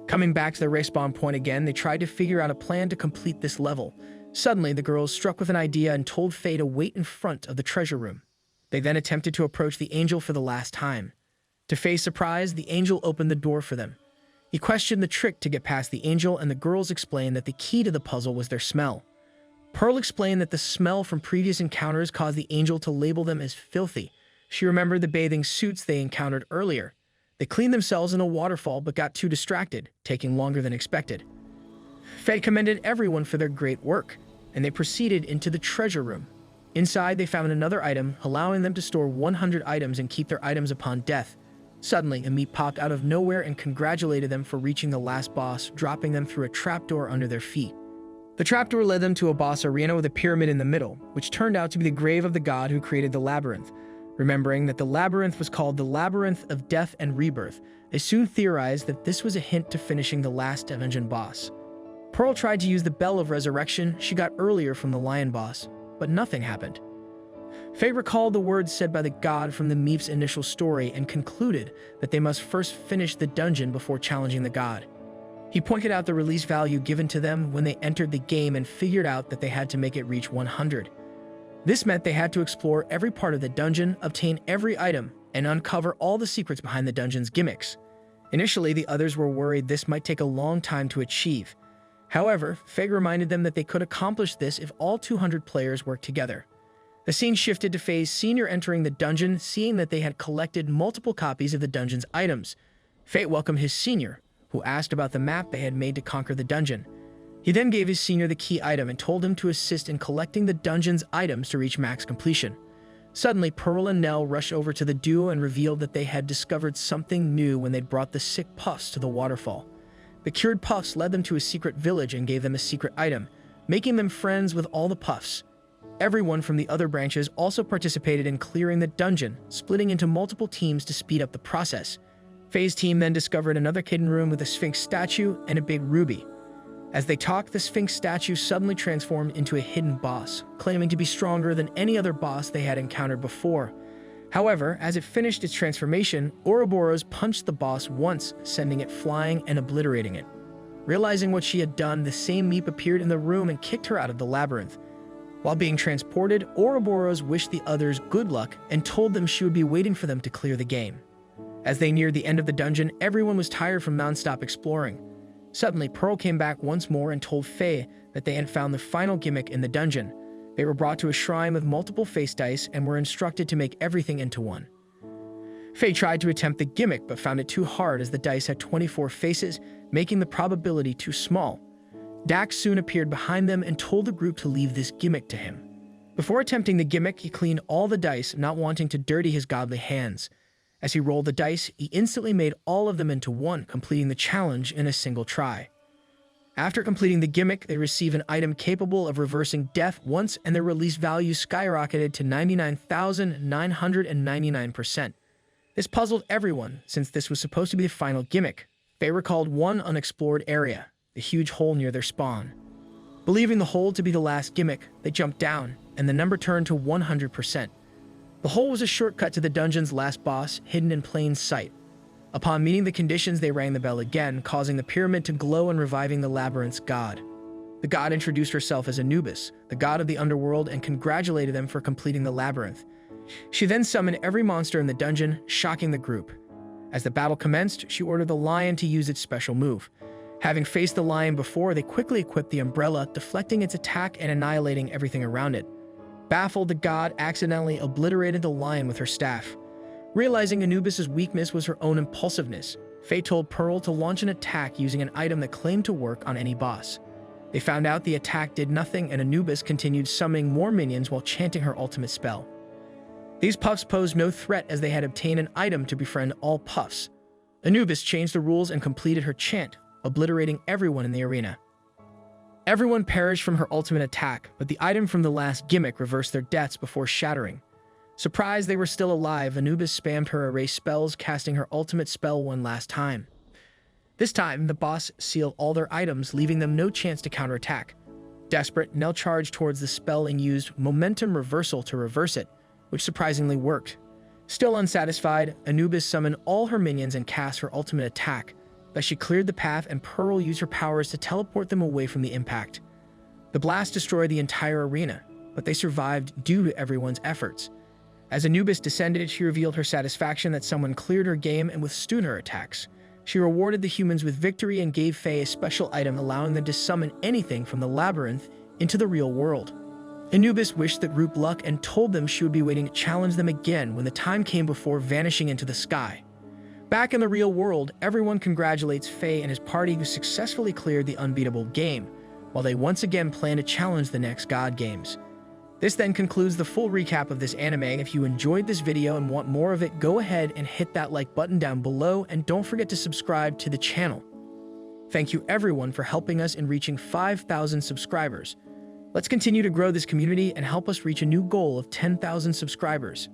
Coming back to their respawn point again, they tried to figure out a plan to complete this level. Suddenly, the girls struck with an idea and told Faye to wait in front of the treasure room. They then attempted to approach the angel for the last time. To Faye's surprise, the angel opened the door for them. He questioned the trick to get past the angel, and the girls explained that the key to the puzzle was their smell. Pearl explained that the smell from previous encounters caused the angel to label them as filthy. She remembered the bathing suits they encountered earlier. They cleaned themselves in a waterfall but got too distracted, taking longer than expected. Faye commended everyone for their great work, and they proceeded into the treasure room. Inside, they found another item, allowing them to store 100 items and keep their items upon death. Suddenly, a meat popped out of nowhere and congratulated them for reaching the last boss, dropping them through a trapdoor under their feet. The trapdoor led them to a boss arena with a pyramid in the middle, which turned out to be the grave of the god who created the labyrinth. Remembering that the labyrinth was called the Labyrinth of Death and Rebirth, they soon theorized that this was a hint to finishing the last dungeon boss. Pearl tried to use the Bell of Resurrection she got earlier from the lion boss, but nothing happened. Faye recalled the words said by the god from the Meep's initial story and concluded that they must first finish the dungeon before challenging the god. He pointed out the release value given to them when they entered the game and figured out that they had to make it reach 100. This meant they had to explore every part of the dungeon, obtain every item, and uncover all the secrets behind the dungeon's gimmicks. Initially, the others were worried this might take a long time to achieve. However, Faye reminded them that they could accomplish this if all 200 players worked together. The scene shifted to Faye's senior entering the dungeon, seeing that they had collected multiple copies of the dungeon's items. Faye welcomed his senior, who asked about the map they had made to conquer the dungeon. He then gave his senior the key item and told him to assist in collecting the dungeon's items to reach max completion. Suddenly, Pearl and Nell rushed over to the duo and revealed that they had discovered something new when they'd brought the sick puffs to the waterfall. The cured puffs led them to a secret village and gave them a secret item, making them friends with all the puffs. Everyone from the other branches also participated in clearing the dungeon, splitting into multiple teams to speed up the process. Faye's team then discovered another hidden room with a Sphinx statue and a big ruby. As they talked, the Sphinx statue suddenly transformed into a hidden boss, claiming to be stronger than any other boss they had encountered before. However, as it finished its transformation, Ouroboros punched the boss once, sending it flying and obliterating it. Realizing what she had done, the same Meep appeared in the room and kicked her out of the labyrinth. While being transported, Ouroboros wished the others good luck and told them she would be waiting for them to clear the game. As they neared the end of the dungeon, everyone was tired from non-stop exploring. Suddenly, Pearl came back once more and told Faye that they had found the final gimmick in the dungeon. They were brought to a shrine with multiple face dice and were instructed to make everything into one. Faye tried to attempt the gimmick but found it too hard as the dice had 24 faces, making the probability too small. Dax soon appeared behind them and told the group to leave this gimmick to him. Before attempting the gimmick, he cleaned all the dice, not wanting to dirty his godly hands. As he rolled the dice, he instantly made all of them into one, completing the challenge in a single try. After completing the gimmick, they receive an item capable of reversing death once, and their release value skyrocketed to 99,999%. This puzzled everyone, since this was supposed to be the final gimmick. Faye recalled one unexplored area, the huge hole near their spawn. Believing the hole to be the last gimmick, they jumped down, and the number turned to 100%. The hole was a shortcut to the dungeon's last boss, hidden in plain sight. Upon meeting the conditions, they rang the bell again, causing the pyramid to glow and reviving the labyrinth's god. The god introduced herself as Anubis, the god of the underworld, and congratulated them for completing the labyrinth. She then summoned every monster in the dungeon, shocking the group. As the battle commenced, she ordered the lion to use its special move. Having faced the lion before, they quickly equipped the umbrella, deflecting its attack and annihilating everything around it. Baffled, the god accidentally obliterated the lion with her staff. Realizing Anubis' weakness was her own impulsiveness, Faye told Pearl to launch an attack using an item that claimed to work on any boss. They found out the attack did nothing, and Anubis continued summoning more minions while chanting her ultimate spell. These puffs posed no threat as they had obtained an item to befriend all puffs. Anubis changed the rules and completed her chant, obliterating everyone in the arena. Everyone perished from her ultimate attack, but the item from the last gimmick reversed their deaths before shattering. Surprised they were still alive, Anubis spammed her erase spells, casting her ultimate spell one last time. This time, the boss sealed all their items, leaving them no chance to counterattack. Desperate, Nell charged towards the spell and used momentum reversal to reverse it, which surprisingly worked. Still unsatisfied, Anubis summoned all her minions and cast her ultimate attack, but she cleared the path and Pearl used her powers to teleport them away from the impact. The blast destroyed the entire arena, but they survived due to everyone's efforts. As Anubis descended, she revealed her satisfaction that someone cleared her game and withstood her attacks. She rewarded the humans with victory and gave Faye a special item allowing them to summon anything from the labyrinth into the real world. Anubis wished that Roop luck and told them she would be waiting to challenge them again when the time came before vanishing into the sky. Back in the real world, everyone congratulates Faye and his party who successfully cleared the unbeatable game, while they once again plan to challenge the next God Games. This then concludes the full recap of this anime. If you enjoyed this video and want more of it, go ahead and hit that like button down below and don't forget to subscribe to the channel. Thank you everyone for helping us in reaching 5,000 subscribers. Let's continue to grow this community and help us reach a new goal of 10,000 subscribers.